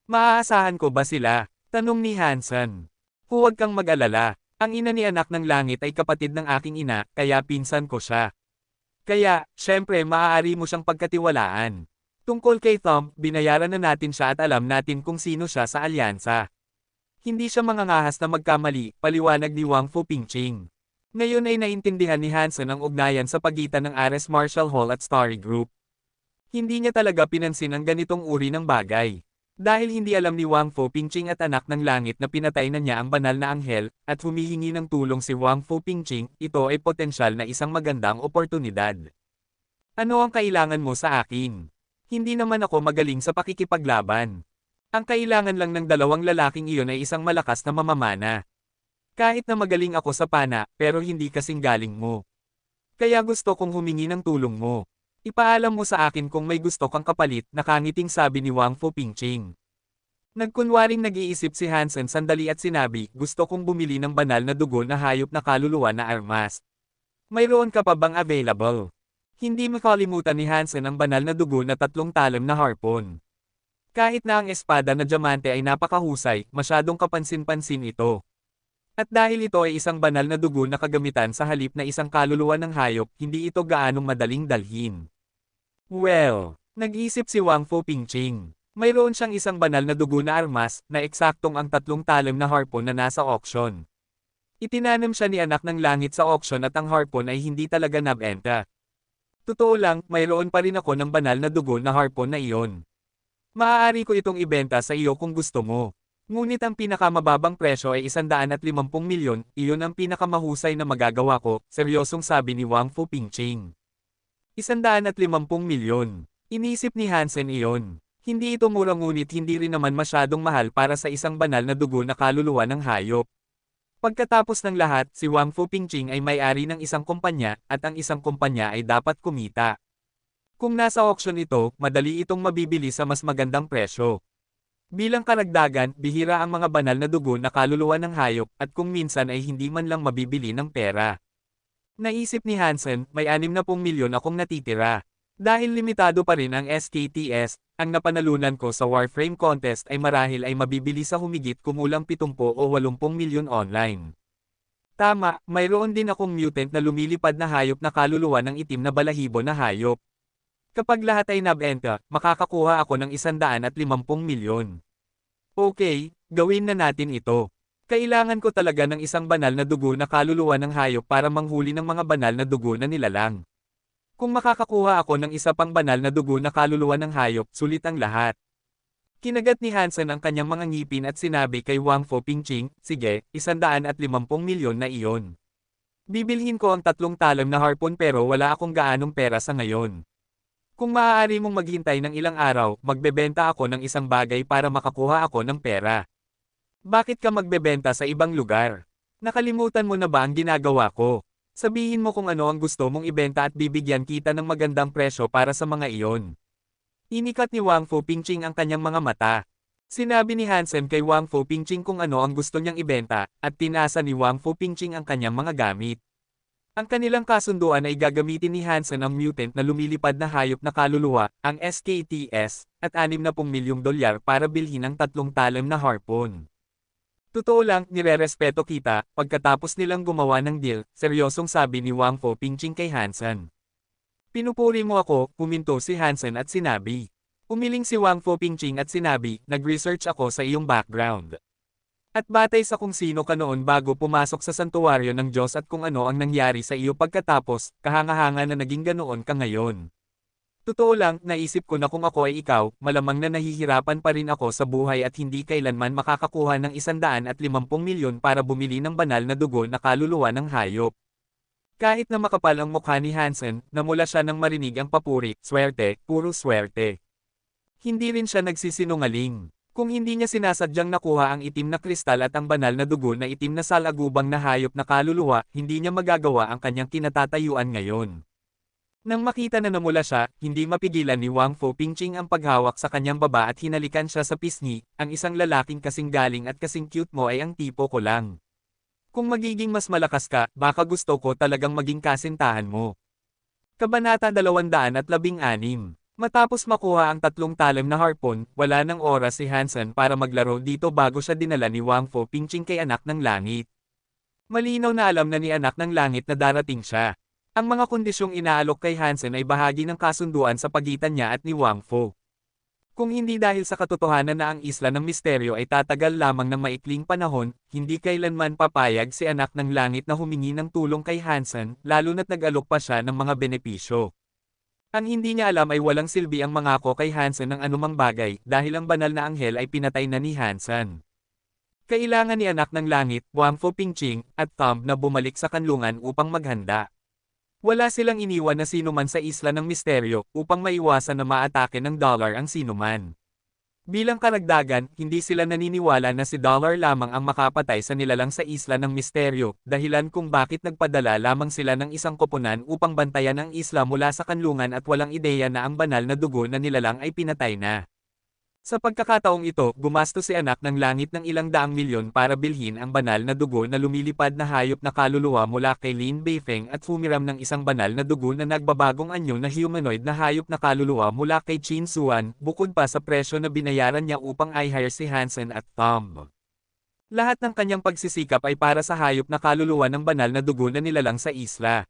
Maaasahan ko ba sila? Tanong ni Hansen. Huwag kang mag-alala. Ang ina ni Anak ng Langit ay kapatid ng aking ina, kaya pinsan ko siya. Kaya, syempre maaari mo siyang pagkatiwalaan. Tungkol kay Thumb, binayaran na natin siya at alam natin kung sino siya sa alyansa. Hindi siya mangangahas na magkamali, paliwanag ni Wang Fu Pingching. Ngayon ay naintindihan ni Hansen ang ugnayan sa pagitan ng Ares Martial Hall at Starry Group. Hindi niya talaga pinansin ang ganitong uri ng bagay. Dahil hindi alam ni Wang Fu Pingching at Anak ng Langit na pinatay na niya ang banal na anghel, at humihingi ng tulong si Wang Fu Pingching, ito ay potensyal na isang magandang oportunidad. Ano ang kailangan mo sa akin? Hindi naman ako magaling sa pakikipaglaban. Ang kailangan lang ng dalawang lalaking iyon ay isang malakas na mamamana. Kahit na magaling ako sa pana, pero hindi kasing galing mo. Kaya gusto kong humingi ng tulong mo. Ipaalam mo sa akin kung may gusto kang kapalit, nakangiting sabi ni Wang Fu Pingching. Nagkunwaring nag-iisip si Hansen sandali at sinabi, gusto kong bumili ng banal na dugo na hayop na kaluluwa na armas. Mayroon ka pa bang available? Hindi makalimutan ni Hansen ang banal na dugo na 3 talim na harpon. Kahit na ang espada na diamante ay napakahusay, masyadong kapansin-pansin ito. At dahil ito ay isang banal na dugo na kagamitan sa halip na isang kaluluwa ng hayop, hindi ito gaanong madaling dalhin. Well, nag-isip si Wang Fu Pingching. Mayroon siyang isang banal na dugo na armas, na eksaktong ang 3 talim na harpon na nasa auction. Itinanam siya ni Anak ng Langit sa auction at ang harpon ay hindi talaga nabenta. Totoo lang, mayroon pa rin ako ng banal na dugo na harpon na iyon. Maaari ko itong ibenta sa iyo kung gusto mo. Ngunit ang pinakamababang presyo ay 150 milyon, iyon ang pinakamahusay na magagawa ko, seryosong sabi ni Wang Fu Pingching. 150 milyon. Inisip ni Hansen iyon. Hindi ito mura ngunit hindi rin naman masyadong mahal para sa isang banal na dugo na kaluluwa ng hayop. Pagkatapos ng lahat, si Wang Fu Pingching ay may-ari ng isang kumpanya, at ang isang kumpanya ay dapat kumita. Kung nasa auction ito, madali itong mabibili sa mas magandang presyo. Bilang karagdagan, bihira ang mga banal na dugo na kaluluwa ng hayop, at kung minsan ay hindi man lang mabibili ng pera. Naisip ni Hansen, may 60 milyon akong natitira. Dahil limitado pa rin ang SKTS, ang napanalunan ko sa Warframe contest ay marahil ay mabibili sa humigit kumulang 70 o 80 milyon online. Tama, mayroon din akong mutant na lumilipad na hayop na kaluluwa ng itim na balahibo na hayop. Kapag lahat ay nabenta, makakakuha ako ng 150 milyon. Okay, gawin na natin ito. Kailangan ko talaga ng isang banal na dugo na kaluluwa ng hayop para manghuli ng mga banal na dugo na nilalang. Kung makakakuha ako ng isa pang banal na dugo na kaluluwa ng hayop, sulit ang lahat. Kinagat ni Hansen ang kanyang mga ngipin at sinabi kay Wang Fu Pingching, sige, 150 milyon na iyon. Bibilhin ko ang 3 talim na harpon pero wala akong gaanong pera sa ngayon. Kung maaari mong maghintay ng ilang araw, magbebenta ako ng isang bagay para makakuha ako ng pera. Bakit ka magbebenta sa ibang lugar? Nakalimutan mo na ba ang ginagawa ko? Sabihin mo kung ano ang gusto mong ibenta at bibigyan kita ng magandang presyo para sa mga iyon. Inikat ni Wang Fu Pingching ang kanyang mga mata. Sinabi ni Hansen kay Wang Fu Pingching kung ano ang gusto niyang ibenta, at tinasa ni Wang Fu Pingching ang kanyang mga gamit. Ang kanilang kasunduan ay gagamitin ni Hansen ang mutant na lumilipad na hayop na kaluluwa, ang SKTS, at $60 milyong para bilhin ang 3 talim na harpoon. Totoo lang, nirerespeto kita, pagkatapos nilang gumawa ng deal, seryosong sabi ni Wang Fu Pingching kay Hansen. Pinupuri mo ako, huminto si Hansen at sinabi. Umiling si Wang Fu Pingching at sinabi, nag-research ako sa iyong background. At batay sa kung sino ka noon bago pumasok sa santuwaryo ng Diyos at kung ano ang nangyari sa iyo pagkatapos, kahanga-hanga na naging ganoon ka ngayon. Totoo lang, naisip ko na kung ako ay ikaw, malamang na nahihirapan pa rin ako sa buhay at hindi kailanman makakakuha ng 150 milyon para bumili ng banal na dugo na kaluluwa ng hayop. Kahit na makapal ang mukha ni Hansen, namula siya nang marinig ang papuri, swerte, puro swerte. Hindi rin siya nagsisinungaling. Kung hindi niya sinasadyang nakuha ang itim na kristal at ang banal na dugo na itim na salagubang na hayop na kaluluwa, hindi niya magagawa ang kanyang kinatatayuan ngayon. Nang makita na namula siya, hindi mapigilan ni Wang Fu Pingching ang paghawak sa kanyang baba at hinalikan siya sa pisngi, ang isang lalaking kasing galing at kasing cute mo ay ang tipo ko lang. Kung magiging mas malakas ka, baka gusto ko talagang maging kasintahan mo. Kabanata 216. Matapos makuha ang 3 talim na harpoon, wala nang oras si Hansen para maglaro dito bago siya dinala ni Wang Fu Pingching kay Anak ng Langit. Malinaw na alam na ni Anak ng Langit na darating siya. Ang mga kondisyong inaalok kay Hansen ay bahagi ng kasunduan sa pagitan niya at ni Wang Fu. Kung hindi dahil sa katotohanan na ang Isla ng Misteryo ay tatagal lamang ng maikling panahon, hindi kailanman papayag si Anak ng Langit na humingi ng tulong kay Hansen, lalo na't nag-alok pa siya ng mga benepisyo. Ang hindi niya alam ay walang silbi ang mangako kay Hansen ng anumang bagay, dahil ang banal na anghel ay pinatay na ni Hansen. Kailangan ni Anak ng Langit, Wang Fu Pingching, at Thumb na bumalik sa kanlungan upang maghanda. Wala silang iniwan na sinuman sa Isla ng Misteryo upang maiwasan na maatake ng Dollar ang sinuman. Bilang karagdagan, hindi sila naniniwala na si Dollar lamang ang makapatay sa nilalang sa Isla ng Misteryo, dahilan kung bakit nagpadala lamang sila ng isang koponan upang bantayan ang isla mula sa kanlungan at walang ideya na ang banal na dugo na nilalang ay pinatay na. Sa pagkakataong ito, gumastos si Anak ng Langit ng ilang daang milyon para bilhin ang banal na dugo na lumilipad na hayop na kaluluwa mula kay Lin Beifeng at humiram ng isang banal na dugo na nagbabagong anyo na humanoid na hayop na kaluluwa mula kay Qin Suan, bukod pa sa presyo na binayaran niya upang i-hire si Hansen at Thumb. Lahat ng kanyang pagsisikap ay para sa hayop na kaluluwa ng banal na dugo na nilalang sa isla.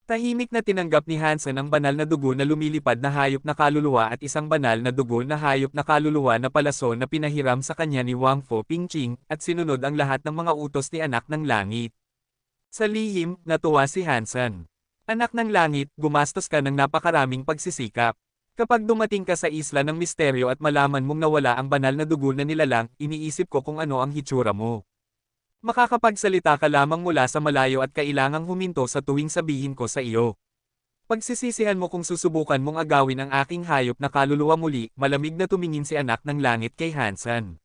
Tahimik na tinanggap ni Hansen ang banal na dugo na lumilipad na hayop na kaluluwa at isang banal na dugo na hayop na kaluluwa na palaso na pinahiram sa kanya ni Wang Fu Pingching, at sinunod ang lahat ng mga utos ni Anak ng Langit. Sa lihim, natuwa si Hansen. Anak ng Langit, gumastos ka ng napakaraming pagsisikap. Kapag dumating ka sa Isla ng Misteryo at malaman mong nawala ang banal na dugo na nilalang, iniisip ko kung ano ang hitsura mo. Makakapagsalita ka lamang mula sa malayo at kailangang huminto sa tuwing sabihin ko sa iyo. Pagsisisihan mo kung susubukan mong agawin ang aking hayop na kaluluwa muli, malamig na tumingin si Anak ng Langit kay Hansen.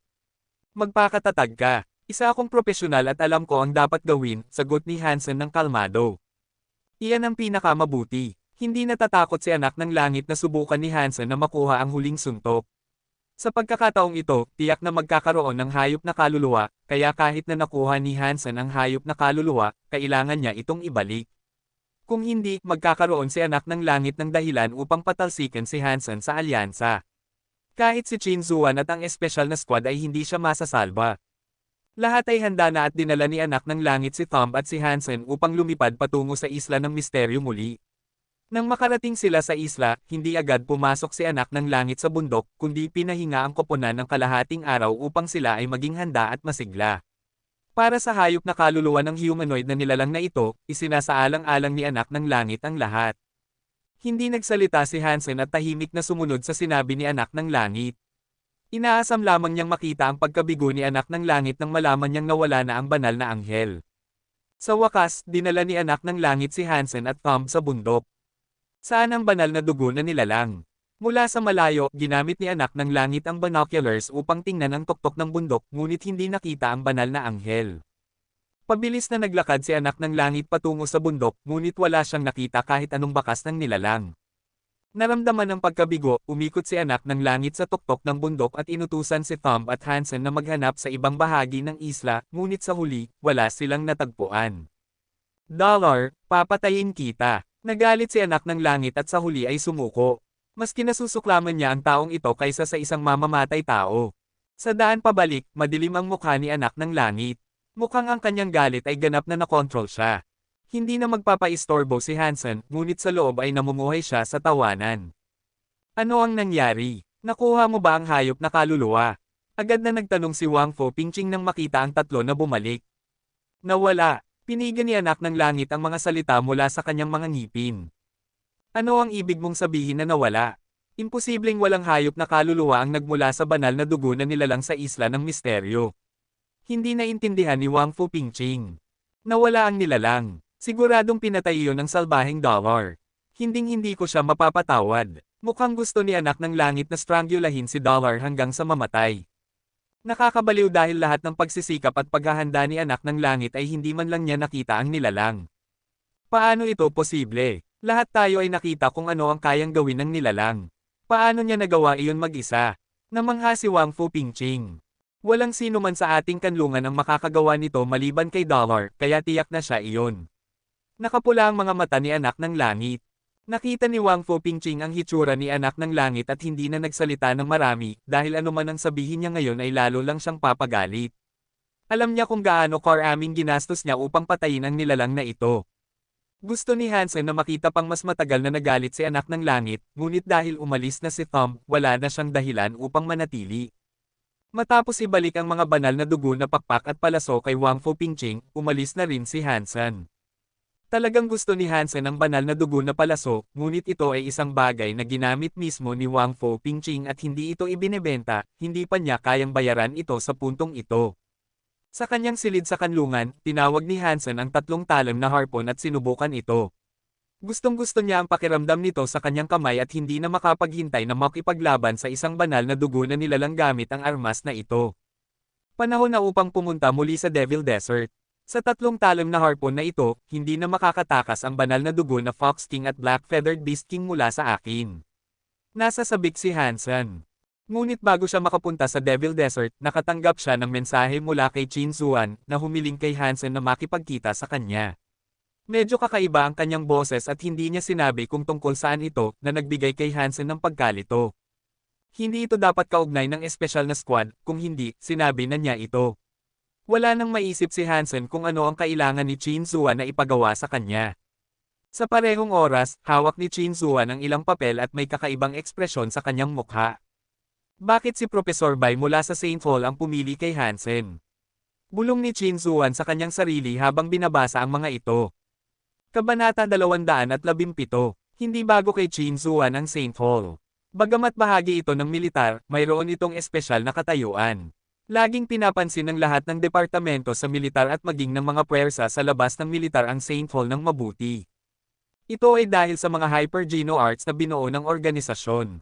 Magpakatatag ka. Isa akong propesyonal at alam ko ang dapat gawin, sagot ni Hansen ng kalmado. Iyan ang pinakamabuti. Hindi natatakot si Anak ng Langit na subukan ni Hansen na makuha ang huling suntok. Sa pagkakataong ito, tiyak na magkakaroon ng hayop na kaluluwa, kaya kahit na nakuha ni Hansen ang hayop na kaluluwa, kailangan niya itong ibalik. Kung hindi, magkakaroon si Anak ng Langit ng dahilan upang patalsikan si Hansen sa alyansa. Kahit si Qin Zuan at ang espesyal na squad ay hindi siya masasalba. Lahat ay handa na at dinala ni Anak ng Langit si Thumb at si Hansen upang lumipad patungo sa Isla ng Misteryo muli. Nang makarating sila sa isla, hindi agad pumasok si Anak ng Langit sa bundok, kundi pinahinga ang koponan ng kalahating araw upang sila ay maging handa at masigla. Para sa hayop na kaluluwa ng humanoid na nilalang na ito, isinasaalang-alang ni Anak ng Langit ang lahat. Hindi nagsalita si Hansen at tahimik na sumunod sa sinabi ni Anak ng Langit. Inaasam lamang niyang makita ang pagkabigo ni Anak ng Langit nang malaman niyang nawala na ang banal na anghel. Sa wakas, dinala ni Anak ng Langit si Hansen at Thumb sa bundok. Saan ang banal na dugo na nilalang? Mula sa malayo, ginamit ni Anak ng Langit ang binoculars upang tingnan ang tuktok ng bundok, ngunit hindi nakita ang banal na anghel. Pabilis na naglakad si Anak ng Langit patungo sa bundok, ngunit wala siyang nakita kahit anong bakas ng nilalang. Naramdaman ng pagkabigo, umikot si anak ng langit sa tuktok ng bundok at inutusan si Thumb at Hansen na maghanap sa ibang bahagi ng isla, ngunit sa huli, wala silang natagpuan. Dollar, papatayin kita. Nagalit si anak ng langit at sa huli ay sumuko. Mas kinasusuklaman niya ang taong ito kaysa sa isang mamamatay tao. Sa daan pabalik, madilim ang mukha ni anak ng langit. Mukhang ang kanyang galit ay ganap na nakontrol siya. Hindi na magpapaistorbo si Hansen, ngunit sa loob ay namumuhay siya sa tawanan. Ano ang nangyari? Nakuha mo ba ang hayop na kaluluwa? Agad na nagtanong si Wang Fu Pingching nang makita ang tatlo na bumalik. Nawala. Pinigan ni anak ng langit ang mga salita mula sa kanyang mga ngipin. Ano ang ibig mong sabihin na nawala? Imposibleng walang hayop na kaluluwa ang nagmula sa banal na dugo na nilalang sa isla ng misteryo. Hindi naintindihan ni Wang Fu Pingching. Nawala ang nilalang. Siguradong pinatay iyon ng salbaheng Dollar. Hinding-hindi ko siya mapapatawad. Mukhang gusto ni anak ng langit na stranggulahin si Dollar hanggang sa mamatay. Nakakabaliw dahil lahat ng pagsisikap at paghahanda ni anak ng langit ay hindi man lang niya nakita ang nilalang. Paano ito posible? Lahat tayo ay nakita kung ano ang kayang gawin ng nilalang. Paano niya nagawa iyon mag-isa? Namangha si Wang Fu Pingching. Walang sino man sa ating kanlungan ang makakagawa nito maliban kay Dollar, kaya tiyak na siya iyon. Nakapula ang mga mata ni anak ng langit. Nakita ni Wang Fu Pingching ang hitsura ni anak ng langit at hindi na nagsalita ng marami, dahil anuman ang sabihin niya ngayon ay lalo lang siyang papagalit. Alam niya kung gaano karaming ginastos niya upang patayin ang nilalang na ito. Gusto ni Hansen na makita pang mas matagal na nagalit si anak ng langit, ngunit dahil umalis na si Thumb, wala na siyang dahilan upang manatili. Matapos ibalik ang mga banal na dugo na pakpak at palaso kay Wang Fu Pingching, umalis na rin si Hansen. Talagang gusto ni Hansen ang banal na dugo na palaso, ngunit ito ay isang bagay na ginamit mismo ni Wang Fu Pingching at hindi ito ibinebenta, hindi pa niya kayang bayaran ito sa puntong ito. Sa kanyang silid sa kanlungan, tinawag ni Hansen ang 3 talam na harpon at sinubukan ito. Gustong-gusto niya ang pakiramdam nito sa kanyang kamay at hindi na makapaghintay na makipaglaban sa isang banal na dugo na nilalang gamit ang armas na ito. Panahon na upang pumunta muli sa Devil Desert. Sa 3 talam na harpon na ito, hindi na makakatakas ang banal na dugo na Fox King at Black Feathered Beast King mula sa akin. Nasa sabik si Hansen. Ngunit bago siya makapunta sa Devil Desert, nakatanggap siya ng mensahe mula kay Qin Zuan na humiling kay Hansen na makipagkita sa kanya. Medyo kakaiba ang kanyang boses at hindi niya sinabi kung tungkol saan ito na nagbigay kay Hansen ng pagkalito. Hindi ito dapat kaugnay ng espesyal na squad, kung hindi, sinabi na niya ito. Wala nang maisip si Hansen kung ano ang kailangan ni Qin Zuan na ipagawa sa kanya. Sa parehong oras, hawak ni Qin Zuan ang ilang papel at may kakaibang ekspresyon sa kanyang mukha. Bakit si Professor Bai mula sa Saint Hall ang pumili kay Hansen? Bulong ni Qin Zuan sa kanyang sarili habang binabasa ang mga ito. Kabanata 217, hindi bago kay Qin Zuan ang Saint Hall. Bagamat bahagi ito ng militar, mayroon itong espesyal na katayuan. Laging pinapansin ng lahat ng departamento sa militar at maging ng mga puwersa sa labas ng militar ang Saint Hall ng mabuti. Ito ay dahil sa mga Hyper-Geno Arts na binuo ng organisasyon.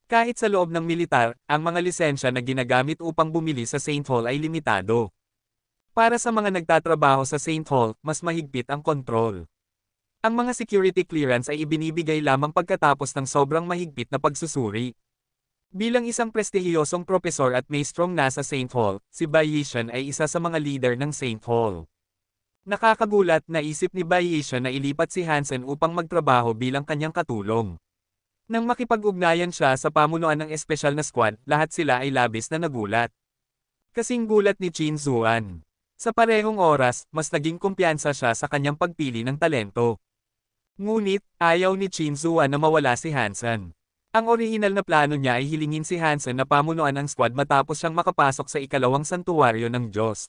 Kahit sa loob ng militar, ang mga lisensya na ginagamit upang bumili sa Saint Hall ay limitado. Para sa mga nagtatrabaho sa Saint Hall, mas mahigpit ang kontrol. Ang mga security clearance ay ibinibigay lamang pagkatapos ng sobrang mahigpit na pagsusuri. Bilang isang prestihiyosong propesor at maestrong nasa Saint Hall, si Bai Yishan ay isa sa mga leader ng Saint Hall. Nakakagulat na isip ni Bai Yishan na ilipat si Hansen upang magtrabaho bilang kanyang katulong. Nang makipag-ugnayan siya sa pamunuan ng espesyal na squad, lahat sila ay labis na nagulat. Kasing gulat ni Qin Zuan. Sa parehong oras, mas naging kumpiyansa siya sa kanyang pagpili ng talento. Ngunit, ayaw ni Qin Zuan na mawala si Hansen. Ang orihinal na plano niya ay hilingin si Hansen na pamunuan ang squad matapos siyang makapasok sa ikalawang santuwaryo ng Diyos.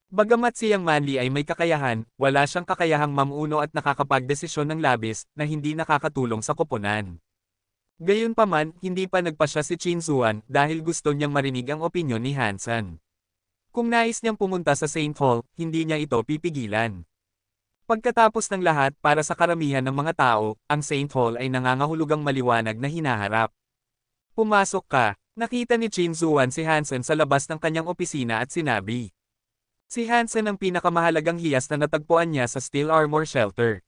Bagamat siyang manli ay may kakayahan, wala siyang kakayahang mamuno at nakakapagdesisyon ng labis na hindi nakakatulong sa koponan. Gayunpaman, hindi pa nagpasya si Qin Zuan dahil gusto niyang marinig ang opinyon ni Hansen. Kung nais niyang pumunta sa Saint Hall, hindi niya ito pipigilan. Pagkatapos ng lahat, para sa karamihan ng mga tao, ang Saint Hall ay nangangahulugang maliwanag na hinaharap. Pumasok ka. Nakita ni Qin Zuan si Hansen sa labas ng kanyang opisina at sinabi. Si Hansen ang pinakamahalagang hiyas na natagpuan niya sa Steel Armor Shelter.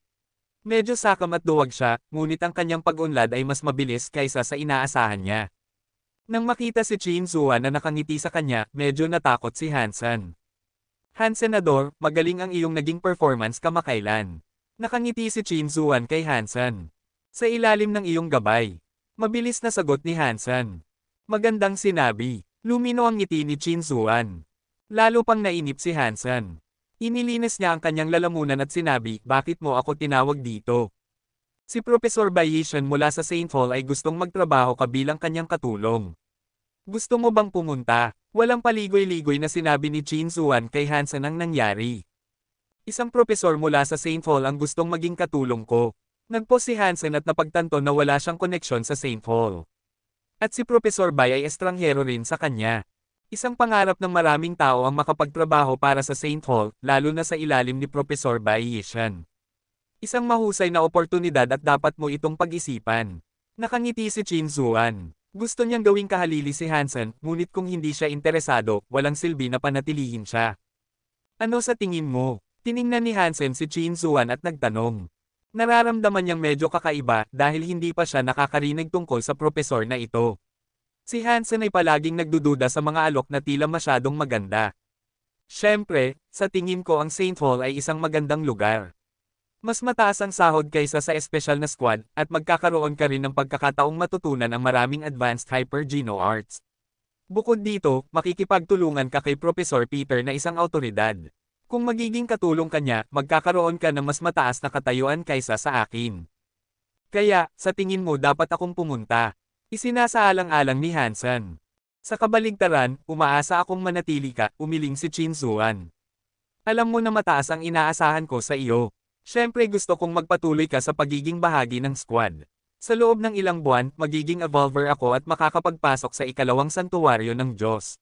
Medyo sakam at duwag siya, ngunit ang kanyang pag-unlad ay mas mabilis kaysa sa inaasahan niya. Nang makita si Chin Zuan na nakangiti sa kanya, medyo natakot si Hansen. Hansenador, magaling ang iyong naging performance kamakailan. Nakangiti si Chin Zuan kay Hansen. Sa ilalim ng iyong gabay. Mabilis na sagot ni Hansen. Magandang sinabi. Lumino ang ngiti ni Chin Zuan. Lalo pang nainip si Hansen. Inilinis niya ang kanyang lalamunan at sinabi, bakit mo ako tinawag dito? Si Professor Bayesian mula sa St. Paul ay gustong magtrabaho ka bilang kanyang katulong. Gusto mo bang pumunta? Walang paligoy-ligoy na sinabi ni Chin Zuan kay Hansen ang nangyari. Isang propesor mula sa St. Paul ang gustong maging katulong ko. Nagpost si Hansen at napagtanto na wala siyang koneksyon sa St. Paul. At si Professor Bay ay estranghero rin sa kanya. Isang pangarap ng maraming tao ang makapagtrabaho para sa St. Paul, lalo na sa ilalim ni Professor Bayesian. Isang mahusay na oportunidad at dapat mo itong pag-isipan. Nakangiti si Chin Zuan. Gusto niyang gawing kahalili si Hansen, ngunit kung hindi siya interesado, walang silbi na panatilihin siya. Ano sa tingin mo? Tiningnan ni Hansen si Chin Zuan at nagtanong. Nararamdaman niyang medyo kakaiba dahil hindi pa siya nakakarinig tungkol sa propesor na ito. Si Hansen ay palaging nagdududa sa mga alok na tila masyadong maganda. Siyempre, sa tingin ko ang St. Paul ay isang magandang lugar. Mas mataas ang sahod kaysa sa espesyal na squad, at magkakaroon ka rin ng pagkakataong matutunan ang maraming advanced hyper-geno arts. Bukod dito, makikipagtulungan ka kay Professor Peter na isang awtoridad. Kung magiging katulong ka niya, magkakaroon ka ng mas mataas na katayuan kaysa sa akin. Kaya, sa tingin mo dapat akong pumunta. Isinasaalang-alang ni Hansen. Sa kabaligtaran, umaasa akong manatili ka, umiling si Chin Zuan. Alam mo na mataas ang inaasahan ko sa iyo. Siyempre gusto kong magpatuloy ka sa pagiging bahagi ng squad. Sa loob ng ilang buwan, magiging evolver ako at makakapagpasok sa ikalawang santuwaryo ng Diyos.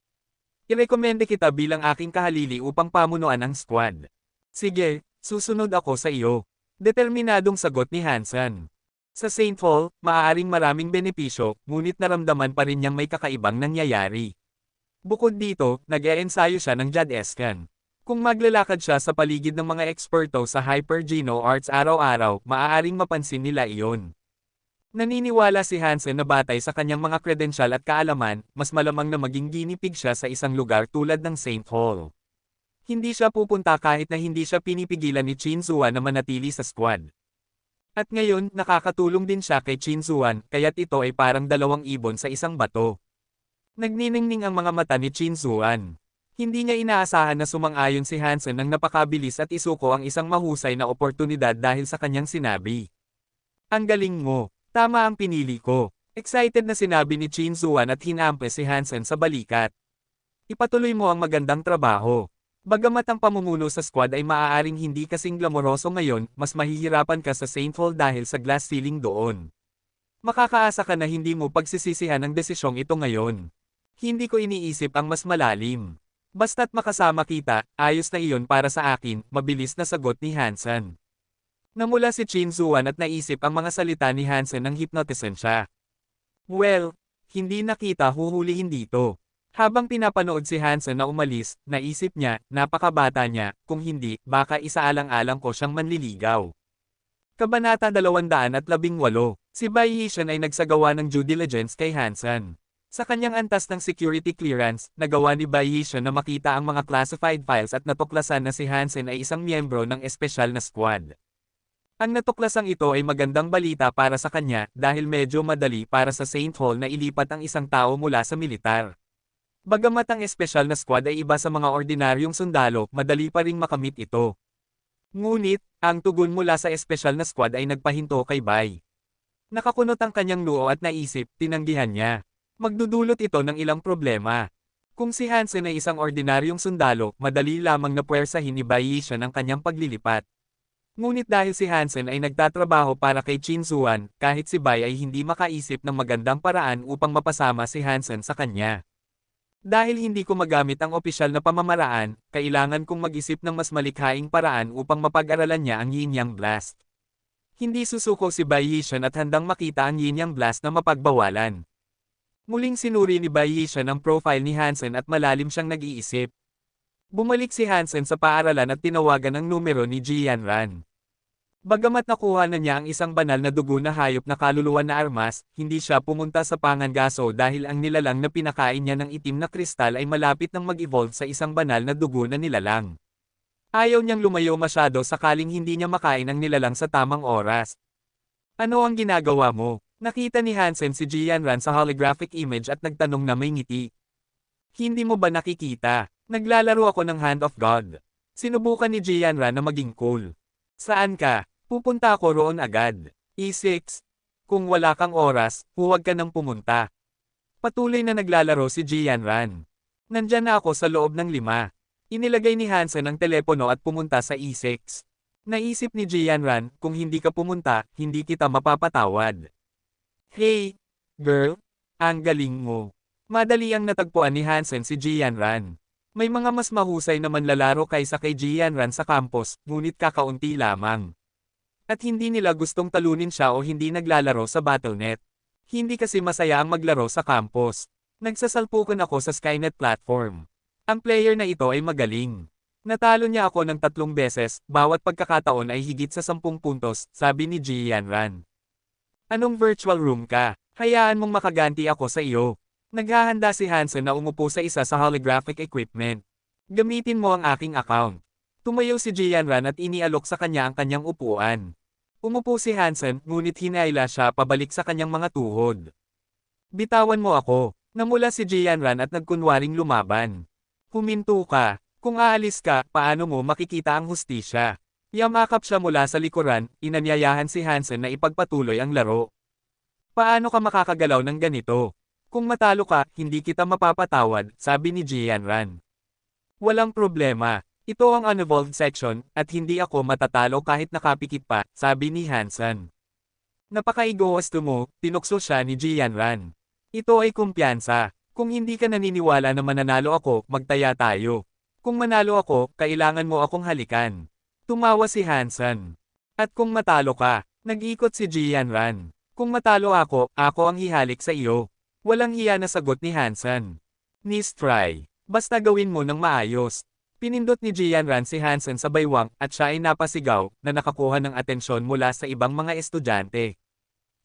Irekomende kita bilang aking kahalili upang pamunuan ang squad. Sige, susunod ako sa iyo. Determinadong sagot ni Hansen. Sa St. Paul, maaaring maraming benepisyo, ngunit naramdaman pa rin niyang may kakaibang nangyayari. Bukod dito, nag-e-ensayo siya ng Jadescan. Kung maglalakad siya sa paligid ng mga eksperto sa hyper-geno arts araw-araw, maaaring mapansin nila iyon. Naniniwala si Hansen na batay sa kanyang mga kredensyal at kaalaman, mas malamang na maging ginipig siya sa isang lugar tulad ng St. Paul. Hindi siya pupunta kahit na hindi siya pinipigilan ni Chin Zuan na manatili sa squad. At ngayon, nakakatulong din siya kay Chin Zuan, kaya't ito ay parang dalawang ibon sa isang bato. Nagniningning ang mga mata ni Chin Zuan. Hindi niya inaasahan na sumang-ayon si Hansen nang napakabilis at isuko ang isang mahusay na oportunidad dahil sa kanyang sinabi. Ang galing mo, tama ang pinili ko. Excited na sinabi ni Chin Zuan at hinampe si Hansen sa balikat. Ipatuloy mo ang magandang trabaho. Bagamat ang pamumuno sa squad ay maaaring hindi kasing glamoroso ngayon, mas mahihirapan ka sa St. Paul dahil sa glass ceiling doon. Makakaasa ka na hindi mo pagsisisihan ang desisyong ito ngayon. Hindi ko iniisip ang mas malalim. Basta't makasama kita, ayos na iyon para sa akin, mabilis na sagot ni Hansen. Namula si Chin Zuan at naisip ang mga salita ni Hansen nang hypnotisan siya. Well, hindi nakita huhulihin dito. Habang pinapanood si Hansen na umalis, naisip niya, napakabata niya, kung hindi, baka isaalang-alang ko siyang manliligaw. Kabanata 218, si Bayesian ay nagsagawa ng due diligence kay Hansen. Sa kanyang antas ng security clearance, nagawa ni Bayesian na makita ang mga classified files at natuklasan na si Hansen ay isang miyembro ng espesyal na squad. Ang natuklasang ito ay magandang balita para sa kanya dahil medyo madali para sa St. Paul na ilipat ang isang tao mula sa militar. Bagamat ang espesyal na squad ay iba sa mga ordinaryong sundalo, madali pa ring makamit ito. Ngunit, ang tugon mula sa espesyal na squad ay nagpahinto kay Bay. Nakakunot ang kanyang noo at naisip, tinanggihan niya. Magdudulot ito ng ilang problema. Kung si Hansen ay isang ordinaryong sundalo, madali lamang na puwersahin ni Bayesian ang kanyang paglilipat. Ngunit dahil si Hansen ay nagtatrabaho para kay Chin Zuan, kahit si Bay ay hindi makaisip ng magandang paraan upang mapasama si Hansen sa kanya. Dahil hindi ko magamit ang opisyal na pamamaraan, kailangan kong mag-isip ng mas malikhaing paraan upang mapag-aralan niya ang Yin Yang Blast. Hindi susuko si Bayesian at handang makita ang Yin Yang Blast na mapagbawalan. Muling sinuri ni Bayesian ang profile ni Hansen at malalim siyang nag-iisip. Bumalik si Hansen sa paaralan at tinawagan ang numero ni Jian Ran. Bagamat nakuha na niya ang isang banal na dugo na hayop na kaluluwa na armas, hindi siya pumunta sa pangangaso dahil ang nilalang na pinakain niya ng itim na kristal ay malapit nang mag-evolve sa isang banal na dugo na nilalang. Ayaw niyang lumayo masyado sakaling hindi niya makain ang nilalang sa tamang oras. Ano ang ginagawa mo? Nakita ni Hansen si Jianran sa holographic image at nagtanong na may ngiti. Hindi mo ba nakikita? Naglalaro ako ng Hand of God. Sinubukan ni Jianran na maging cool. Saan ka? Pupunta ako roon agad. E6. Kung wala kang oras, huwag ka nang pumunta. Patuloy na naglalaro si Jianran. Nandyan na ako sa loob ng 5. Inilagay ni Hansen ang telepono at pumunta sa E6. Naisip ni Jianran, kung hindi ka pumunta, hindi kita mapapatawad. Hey, girl, ang galing mo. Madali ang natagpuan ni Hansen si Jianran. May mga mas mahusay na manlalaro kaysa kay Jianran sa campus, ngunit kakaunti lamang. At hindi nila gustong talunin siya o hindi naglalaro sa Battle.net. Hindi kasi masaya ang maglaro sa campus. Nagsasalpukan ako sa Skynet platform. Ang player na ito ay magaling. Natalo niya ako ng 3 beses, bawat pagkakataon ay higit sa 10 puntos, sabi ni Jianran. Anong virtual room ka? Hayaan mong makaganti ako sa iyo. Naghahanda si Hansen na umupo sa isa sa holographic equipment. Gamitin mo ang aking account. Tumayo si Jianran at inialok sa kanya ang kanyang upuan. Umupo si Hansen, ngunit hinayla siya pabalik sa kanyang mga tuhod. Bitawan mo ako. Namula si Jianran at nagkunwaring lumaban. Huminto ka. Kung aalis ka, paano mo makikita ang hustisya? Yamakap siya mula sa likuran, inanyayahan si Hansen na ipagpatuloy ang laro. Paano ka makakagalaw ng ganito? Kung matalo ka, hindi kita mapapatawad, sabi ni Jianran. Walang problema. Ito ang unevolved section, at hindi ako matatalo kahit nakapikit pa, sabi ni Hansen. Napaka-egoisto mo, tinukso siya ni Jianran. Ito ay kumpiyansa. Kung hindi ka naniniwala na mananalo ako, magtaya tayo. Kung manalo ako, kailangan mo akong halikan. Tumawa si Hansen. At kung matalo ka, nag-ikot si Jianran. Kung matalo ako ang hihalik sa iyo. Walang hiya na sagot ni Hansen. Nice try. Basta gawin mo ng maayos. Pinindot ni Jianran si Hansen sa baywang at siya ay napasigaw na nakakuha ng atensyon mula sa ibang mga estudyante.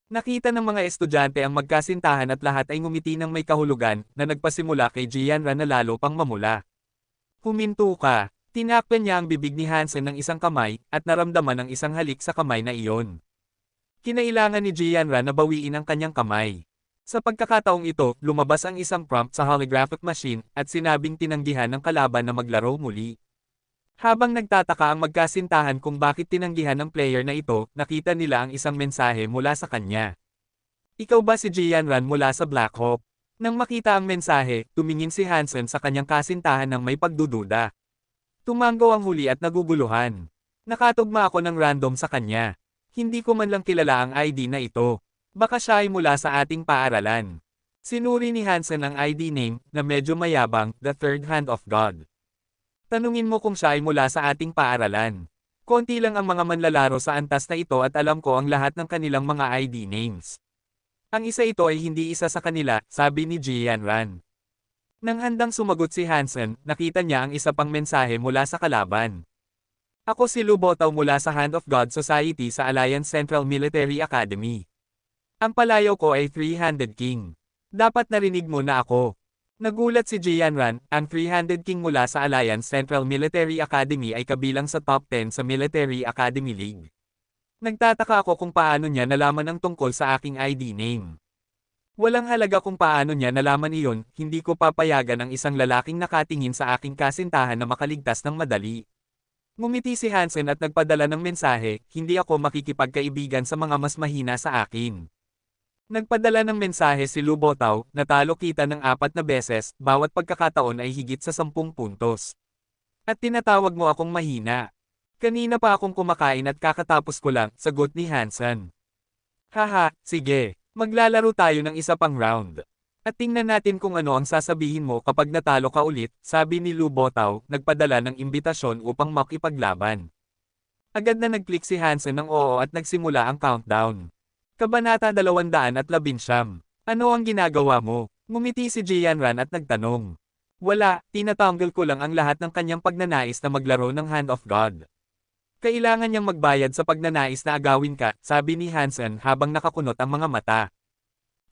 Nakita ng mga estudyante ang magkasintahan at lahat ay ngumiti ng may kahulugan na nagpasimula kay Jianran na lalo pang mamula. Huminto ka. Tinakpan niya ang bibig ni Hansen ng isang kamay at naramdaman ang isang halik sa kamay na iyon. Kinailangan ni Jianran na bawiin ang kanyang kamay. Sa pagkakataong ito, lumabas ang isang prompt sa holographic machine at sinabing tinanggihan ng kalaban na maglaro muli. Habang nagtataka ang magkasintahan kung bakit tinanggihan ng player na ito, nakita nila ang isang mensahe mula sa kanya. Ikaw ba si Jianran mula sa Black Hawk? Nang makita ang mensahe, tumingin si Hansen sa kanyang kasintahan ng may pagdududa. Tumanggaw ang huli at naguguluhan. Nakatugma ako ng random sa kanya. Hindi ko man lang kilala ang ID na ito. Baka siya ay mula sa ating paaralan. Sinuri ni Hansen ang ID name, na medyo mayabang, The Third Hand of God. Tanungin mo kung siya ay mula sa ating paaralan. Konti lang ang mga manlalaro sa antas na ito at alam ko ang lahat ng kanilang mga ID names. Ang isa ito ay hindi isa sa kanila, sabi ni Jianran. Nang handang sumagot si Hansen, nakita niya ang isa pang mensahe mula sa kalaban. Ako si Lu Botaw mula sa Hand of God Society sa Alliance Central Military Academy. Ang palayaw ko ay Three-Handed King. Dapat narinig mo na ako. Nagulat si Jianran, ang Three-Handed King mula sa Alliance Central Military Academy ay kabilang sa top 10 sa Military Academy League. Nagtataka ako kung paano niya nalaman ang tungkol sa aking ID name. Walang halaga kung paano niya nalaman iyon, hindi ko papayagan ang isang lalaking nakatingin sa aking kasintahan na makaligtas ng madali. Ngumiti si Hansen at nagpadala ng mensahe, hindi ako makikipagkaibigan sa mga mas mahina sa akin. Nagpadala ng mensahe si Lu Botaw, natalo kita ng 4 na beses, bawat pagkakataon ay higit sa 10 puntos. At tinatawag mo akong mahina. Kanina pa akong kumakain at kakatapos ko lang, sagot ni Hansen. Haha, sige, maglalaro tayo ng isa pang round. At tingnan natin kung ano ang sasabihin mo kapag natalo ka ulit, sabi ni Lu Botaw, nagpadala ng imbitasyon upang makipaglaban. Agad na nag-click si Hansen ng oo at nagsimula ang countdown. Kabanata 219. Ano ang ginagawa mo? Ngumiti si Jianran at nagtanong. Wala, tinatanggal ko lang ang lahat ng kanyang pagnanais na maglaro ng Hand of God. Kailangan niyang magbayad sa pagnanais na agawin ka, sabi ni Hansen habang nakakunot ang mga mata.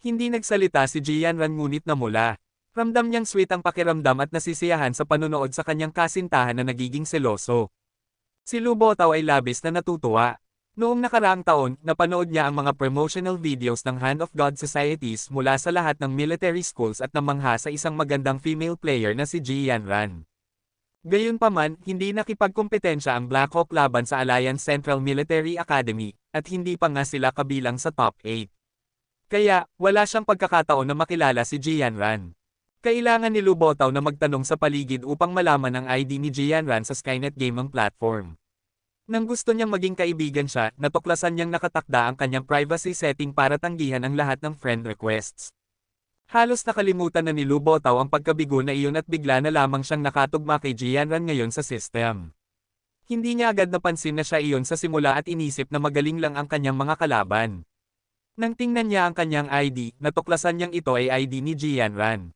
Hindi nagsalita si Jianran ngunit namula. Ramdam niyang sweet ang pakiramdam at nasisiyahan sa panonood sa kanyang kasintahan na nagiging seloso. Si Lu Botaw ay labis na natutuwa. Noong nakaraang taon, napanood niya ang mga promotional videos ng Hand of God Societies mula sa lahat ng military schools at namangha sa isang magandang female player na si Ji Yanran. Gayunpaman, hindi nakipagkompetensya ang Blackhawk laban sa Alliance Central Military Academy, at hindi pa nga sila kabilang sa top 8. Kaya, wala siyang pagkakataon na makilala si Ji Yanran. Kailangan ni Lu Botaw na magtanong sa paligid upang malaman ang ID ni Ji Yanran sa Skynet gaming platform. Nang gusto niyang maging kaibigan siya, natuklasan niyang nakatakda ang kanyang privacy setting para tanggihan ang lahat ng friend requests. Halos nakalimutan na ni Lu Botaw ang pagkabigo na iyon at bigla na lamang siyang nakatugma kay Ji Yanran ngayon sa system. Hindi niya agad napansin na siya iyon sa simula at inisip na magaling lang ang kanyang mga kalaban. Nang tingnan niya ang kanyang ID, natuklasan niyang ito ay ID ni Ji Yanran.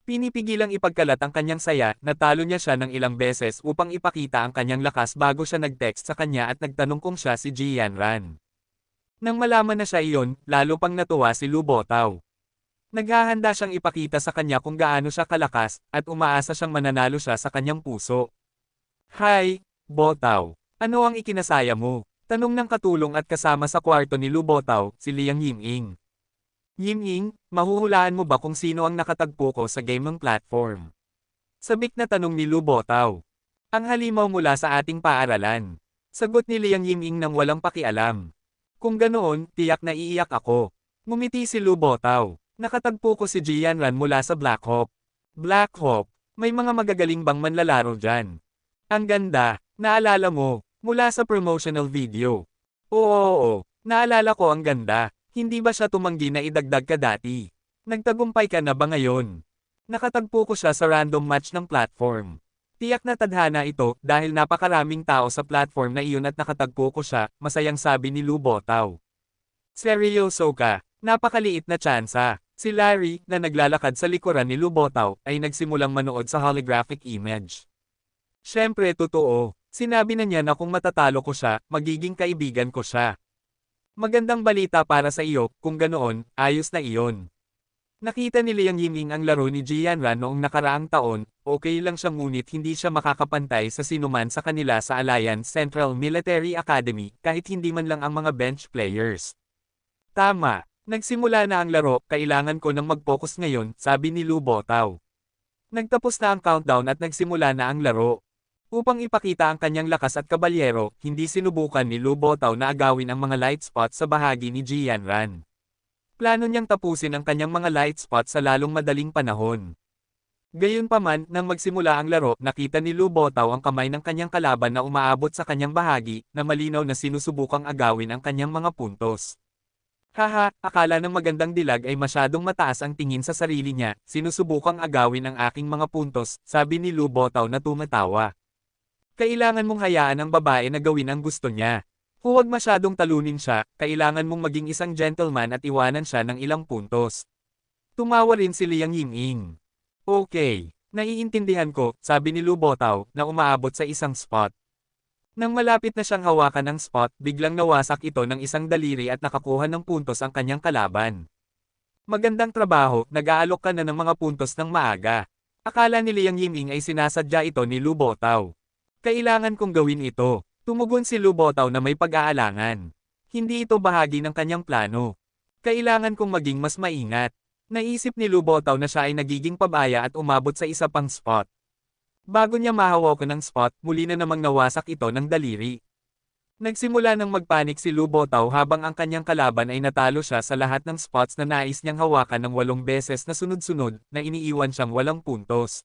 Pinipigilang ipagkalat ang kanyang saya, natalo niya siya ng ilang beses upang ipakita ang kanyang lakas bago siya nag-text sa kanya at nagtanong kung siya si Ji Yanran. Nang malaman na siya iyon, lalo pang natuwa si Lu Botaw. Naghahanda siyang ipakita sa kanya kung gaano siya kalakas, at umaasa siyang mananalo siya sa kanyang puso. Hi, Botaw. Ano ang ikinasaya mo? Tanong ng katulong at kasama sa kwarto ni Lu Botaw, si Liang Yiming. Yiming, mahuhulaan mo ba kung sino ang nakatagpo ko sa gaming platform? Sabik na tanong ni Lu Botaw. Ang halimaw mula sa ating paaralan. Sagot ni Liang Yiming nang walang pakialam. Kung ganoon, tiyak na iiyak ako. Ngumiti si Lu Botaw. Nakatagpo ko si Ji Yanran mula sa Blackhawk. Blackhawk, may mga magagaling bang manlalaro dyan? Ang ganda, naalala mo, mula sa promotional video. Oo, naalala ko ang ganda. Hindi ba siya tumanggi na idagdag ka dati? Nagtagumpay ka na ba ngayon? Nakatagpo ko siya sa random match ng platform. Tiyak na tadhana ito dahil napakaraming tao sa platform na iyon at nakatagpo ko siya, masayang sabi ni Lu Botaw. Seryoso ka, napakaliit na tsansa. Si Larry, na naglalakad sa likuran ni Lu Botaw, ay nagsimulang manood sa holographic image. Siyempre totoo, sinabi na niya na kung matatalo ko siya, magiging kaibigan ko siya. Magandang balita para sa iyo, kung ganoon, ayos na iyon. Nakita ni Liang Yiming ang laro ni Ji Yanran noong nakaraang taon, okay lang siya ngunit hindi siya makakapantay sa sinuman sa kanila sa Alliance Central Military Academy kahit hindi man lang ang mga bench players. Tama, nagsimula na ang laro, kailangan ko nang mag-focus ngayon, sabi ni Lu Botaw. Nagtapos na ang countdown at nagsimula na ang laro. Upang ipakita ang kanyang lakas at kabalyero, hindi sinubukan ni Lu Botaw na agawin ang mga light spot sa bahagi ni Ji Yanran. Plano niyang tapusin ang kanyang mga light spot sa lalong madaling panahon. Gayunpaman, nang magsimula ang laro, nakita ni Lu Botaw ang kamay ng kanyang kalaban na umaabot sa kanyang bahagi, na malinaw na sinusubukang agawin ang kanyang mga puntos. Haha, akala ng magandang dilag ay masyadong mataas ang tingin sa sarili niya, sinusubukang agawin ang aking mga puntos, sabi ni Lu Botaw na tumatawa. Kailangan mong hayaan ang babae na gawin ang gusto niya. Huwag masyadong talunin siya, kailangan mong maging isang gentleman at iwanan siya ng ilang puntos. Tumawa rin si Liang Yiming. Okay, naiintindihan ko, sabi ni Lu Botaw, na umaabot sa isang spot. Nang malapit na siyang hawakan ng spot, biglang nawasak ito ng isang daliri at nakakuha ng puntos ang kanyang kalaban. Magandang trabaho, nag-aalok ka na ng mga puntos ng maaga. Akala ni Liang Yiming ay sinasadya ito ni Lu Botaw. Kailangan kong gawin ito. Tumugon si Lu Botaw na may pag-aalangan. Hindi ito bahagi ng kanyang plano. Kailangan kong maging mas maingat. Naisip ni Lu Botaw na siya ay nagiging pabaya at umabot sa isa pang spot. Bago niya mahawakan ng spot, muli na namang nawasak ito ng daliri. Nagsimula ng magpanik si Lu Botaw habang ang kanyang kalaban ay natalo siya sa lahat ng spots na nais niyang hawakan ng 8 beses na sunod-sunod, na iniiwan siyang walang puntos.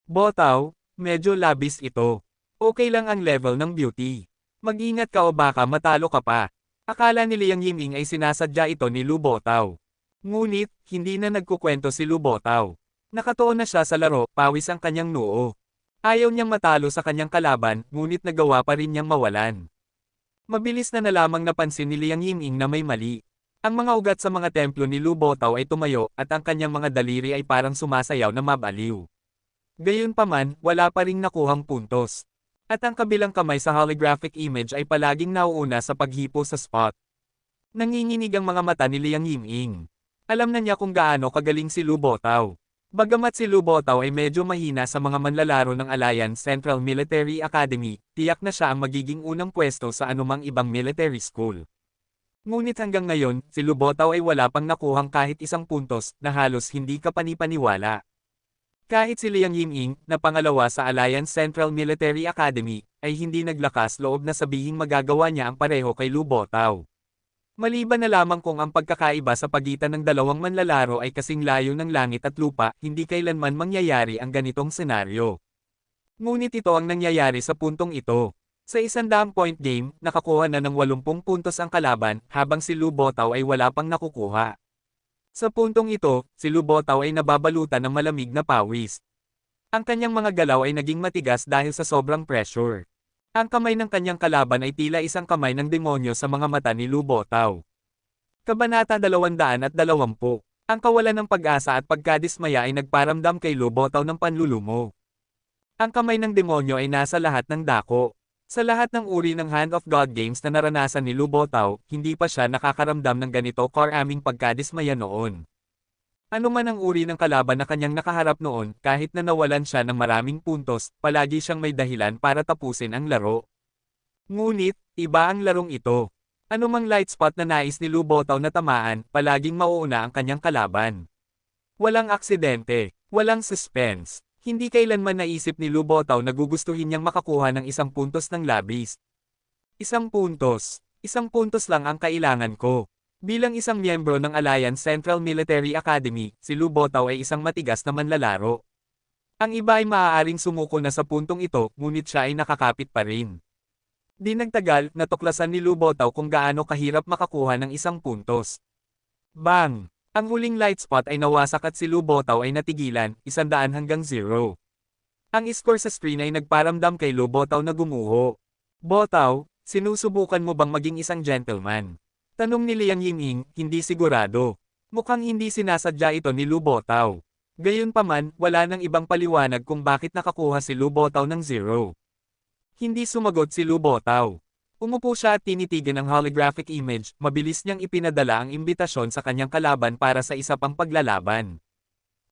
Botaw, medyo labis ito. Okay lang ang level ng beauty. Mag-ingat ka o baka matalo ka pa. Akala ni Liang Yiming ay sinasadya ito ni Lu Botaw. Ngunit, hindi na nagkukwento si Lu Botaw. Nakatuon na siya sa laro, pawis ang kanyang noo. Ayaw niyang matalo sa kanyang kalaban, ngunit nagawa pa rin niyang mawalan. Mabilis na lamang napansin ni Liang Yiming na may mali. Ang mga ugat sa mga templo ni Lu Botaw ay tumayo, at ang kanyang mga daliri ay parang sumasayaw na mabaliw. Gayunpaman, wala pa ring nakuhang puntos. At ang kabilang kamay sa holographic image ay palaging nauuna sa paghipo sa spot. Nanginginig ang mga mata ni Liang Yiming. Alam na niya kung gaano kagaling si Lu Botao. Bagamat si Lu Botao ay medyo mahina sa mga manlalaro ng Alliance Central Military Academy, tiyak na siya ang magiging unang pwesto sa anumang ibang military school. Ngunit hanggang ngayon, si Lu Botao ay wala pang nakuhang kahit isang puntos na halos hindi kapanipaniwala. Kahit si Liang Yiming, na pangalawa sa Alliance Central Military Academy, ay hindi naglakas loob na sabihing magagawa niya ang pareho kay Lu Botao. Maliban na lamang kung ang pagkakaiba sa pagitan ng dalawang manlalaro ay kasing layo ng langit at lupa, hindi kailanman mangyayari ang ganitong senaryo. Ngunit ito ang nangyayari sa puntong ito. Sa 100-point game, nakakuha na ng 80 puntos ang kalaban, habang si Lu Botao ay wala pang nakukuha. Sa puntong ito, si Lu Botao ay nababalutan ng malamig na pawis. Ang kanyang mga galaw ay naging matigas dahil sa sobrang pressure. Ang kamay ng kanyang kalaban ay tila isang kamay ng demonyo sa mga mata ni Lu Botao. Kabanata 220. Ang kawalan ng pag-asa at pagkadismaya ay nagparamdam kay Lu Botao ng panlulumo. Ang kamay ng demonyo ay nasa lahat ng dako. Sa lahat ng uri ng Hand of God games na naranasan ni Lu Botao, hindi pa siya nakakaramdam ng ganito karaming pagkadismaya noon. Ano man ang uri ng kalaban na kanyang nakaharap noon, kahit na nawalan siya ng maraming puntos, palagi siyang may dahilan para tapusin ang laro. Ngunit, iba ang larong ito. Anumang light spot na nais ni Lu Botao na tamaan, palaging mauuna ang kanyang kalaban. Walang aksidente, walang suspense. Hindi kailanman naisip ni Lu Botao na gugustuhin niyang makakuha ng isang puntos ng labis. Isang puntos lang ang kailangan ko. Bilang isang miyembro ng Alliance Central Military Academy, si Lu Botao ay isang matigas na manlalaro. Ang iba ay maaaring sumuko na sa puntong ito, ngunit siya ay nakakapit pa rin. Di nagtagal, natuklasan ni Lu Botao kung gaano kahirap makakuha ng isang puntos. Bang! Ang huling light spot ay nawasak at si Lu Botao ay natigilan, 100-0. Ang score sa screen ay nagparamdam kay Lu Botao na gumuho. Botao, sinusubukan mo bang maging isang gentleman? Tanong ni Liang Yiming, hindi sigurado. Mukhang hindi sinasadya ito ni Lu Botao. Gayunpaman, wala nang ibang paliwanag kung bakit nakakuha si Lu Botao ng 0. Hindi sumagot si Lu Botao. Umupo siya at tinitigan ang holographic image, mabilis niyang ipinadala ang imbitasyon sa kanyang kalaban para sa isa pang paglalaban.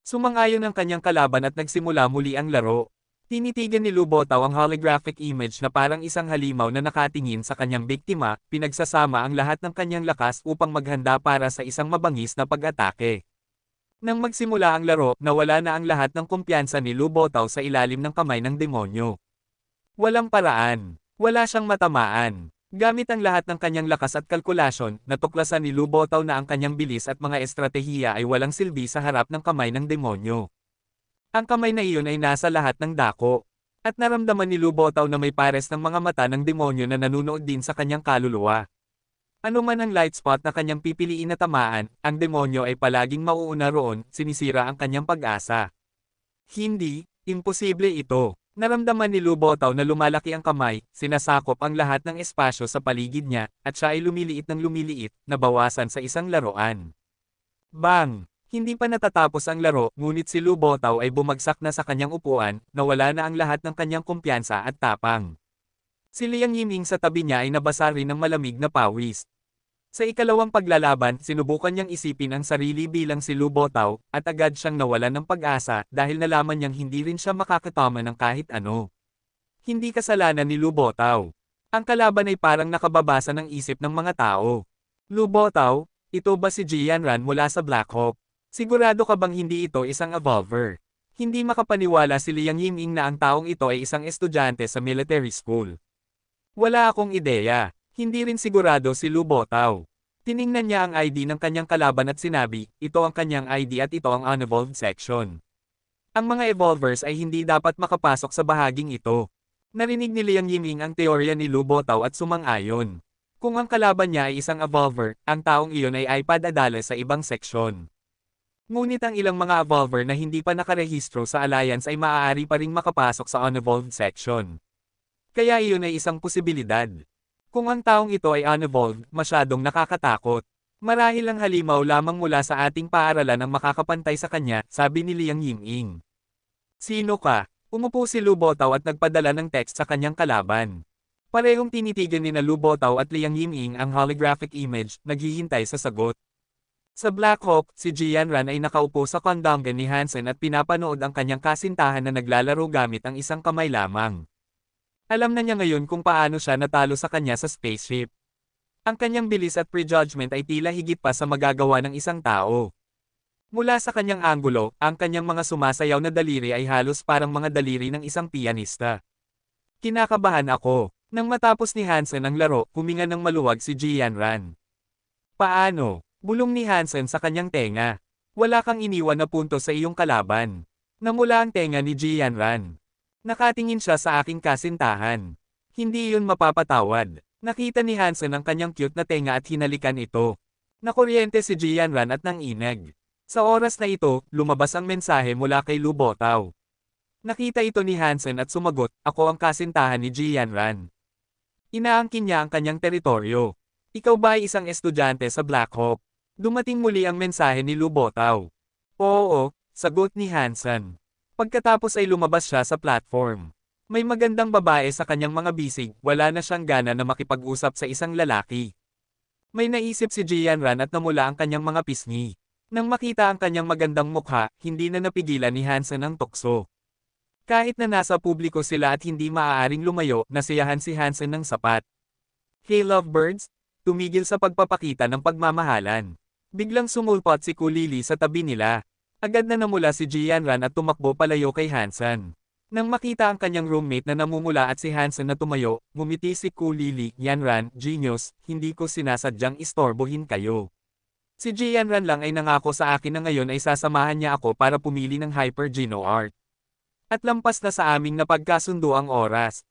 Sumang-ayon ang kanyang kalaban at nagsimula muli ang laro. Tinitigan ni Lu Botao ang holographic image na parang isang halimaw na nakatingin sa kanyang biktima, pinagsasama ang lahat ng kanyang lakas upang maghanda para sa isang mabangis na pag-atake. Nang magsimula ang laro, nawala na ang lahat ng kumpiyansa ni Lu Botao sa ilalim ng kamay ng demonyo. Walang paraan. Wala siyang matamaan. Gamit ang lahat ng kanyang lakas at kalkulasyon, natuklasan ni Lu Botao na ang kanyang bilis at mga estratehiya ay walang silbi sa harap ng kamay ng demonyo. Ang kamay na iyon ay nasa lahat ng dako. At naramdaman ni Lu Botao na may pares ng mga mata ng demonyo na nanunood din sa kanyang kaluluwa. Ano man ang light spot na kanyang pipiliin na tamaan, ang demonyo ay palaging mauuna roon, sinisira ang kanyang pag-asa. Hindi, imposible ito. Naramdaman ni Lu Botao na lumalaki ang kamay, sinasakop ang lahat ng espasyo sa paligid niya, at siya ay lumiliit ng lumiliit, nabawasan sa isang laruan. Bang! Hindi pa natatapos ang laro, ngunit si Lu Botao ay bumagsak na sa kanyang upuan, nawala na ang lahat ng kanyang kumpiyansa at tapang. Si Liang Yiming sa tabi niya ay nabasa rin ng malamig na pawis. Sa ikalawang paglalaban, sinubukan niyang isipin ang sarili bilang si Lu Botao, at agad siyang nawalan ng pag-asa dahil nalaman niyang hindi rin siya makakatama ng kahit ano. Hindi kasalanan ni Lu Botao. Ang kalaban ay parang nakababasa ng isip ng mga tao. Lu Botao, ito ba si Jianran mula sa Black Hawk? Sigurado ka bang hindi ito isang evolver? Hindi makapaniwala si Liang Yiming na ang taong ito ay isang estudyante sa military school. Wala akong ideya. Hindi rin sigurado si Lu Botao. Tiningnan niya ang ID ng kanyang kalaban at sinabi, ito ang kanyang ID at ito ang unevolved section. Ang mga evolvers ay hindi dapat makapasok sa bahaging ito. Narinig ni Liang Yiming ang teorya ni Lu Botao at sumang-ayon. Kung ang kalaban niya ay isang evolver, ang taong iyon ay ipadadala sa ibang seksyon. Ngunit ang ilang mga evolver na hindi pa nakarehistro sa Alliance ay maaari pa ring makapasok sa unevolved section. Kaya iyon ay isang posibilidad. Kung ang taong ito ay unevolved, masyadong nakakatakot. Marahil ang halimaw lamang mula sa ating paaralan ang makakapantay sa kanya, sabi ni Liang Yiming. Sino ka? Umupo si Lu Botaw at nagpadala ng text sa kanyang kalaban. Parehong tinitigan ni na Lu Botaw at Liang Yiming ang holographic image, naghihintay sa sagot. Sa Black Hawk, si Jianran ay nakaupo sa kondangan ni Hansen at pinapanood ang kanyang kasintahan na naglalaro gamit ang isang kamay lamang. Alam na niya ngayon kung paano siya natalo sa kanya sa spaceship. Ang kanyang bilis at prejudgment ay tila higit pa sa magagawa ng isang tao. Mula sa kanyang anggulo, ang kanyang mga sumasayaw na daliri ay halos parang mga daliri ng isang pianista. Kinakabahan ako. Nang matapos ni Hansen ang laro, huminga ng maluwag si Jianran. Paano? Bulong ni Hansen sa kanyang tenga. Wala kang iniwan na punto sa iyong kalaban. Namula ang tenga ni Jianran. Nakatingin siya sa aking kasintahan. Hindi iyon mapapatawad. Nakita ni Hansen ang kanyang cute na tenga at hinalikan ito. Nakuryente si Jianran at nanginag. Sa oras na ito, lumabas ang mensahe mula kay Lu Botaw. Nakita ito ni Hansen at sumagot, ako ang kasintahan ni Jianran. Inaangkin niya ang kanyang teritoryo. Ikaw ba ay isang estudyante sa Black Hawk? Dumating muli ang mensahe ni Lu Botaw. Oo, sagot ni Hansen. Pagkatapos ay lumabas siya sa platform. May magandang babae sa kanyang mga bisig, wala na siyang gana na makipag-usap sa isang lalaki. May naisip si Jianran at namula ang kanyang mga pisngi. Nang makita ang kanyang magandang mukha, hindi na napigilan ni Hansen ang tukso. Kahit na nasa publiko sila at hindi maaaring lumayo, nasiyahan si Hansen ng sapat. Hey lovebirds, tumigil sa pagpapakita ng pagmamahalan. Biglang sumulpot si Kulili sa tabi nila. Agad na namula si Jianran at tumakbo palayo kay Hansen. Nang makita ang kanyang roommate na namumula at si Hansen na tumayo, ngumiti si Kulili, Yanran, genius, hindi ko sinasadyang istorbohin kayo. Si Jianran lang ay nangako sa akin na ngayon ay sasamahan niya ako para pumili ng Hyper Geno Art. At lampas na sa aming napagkasundo ang oras.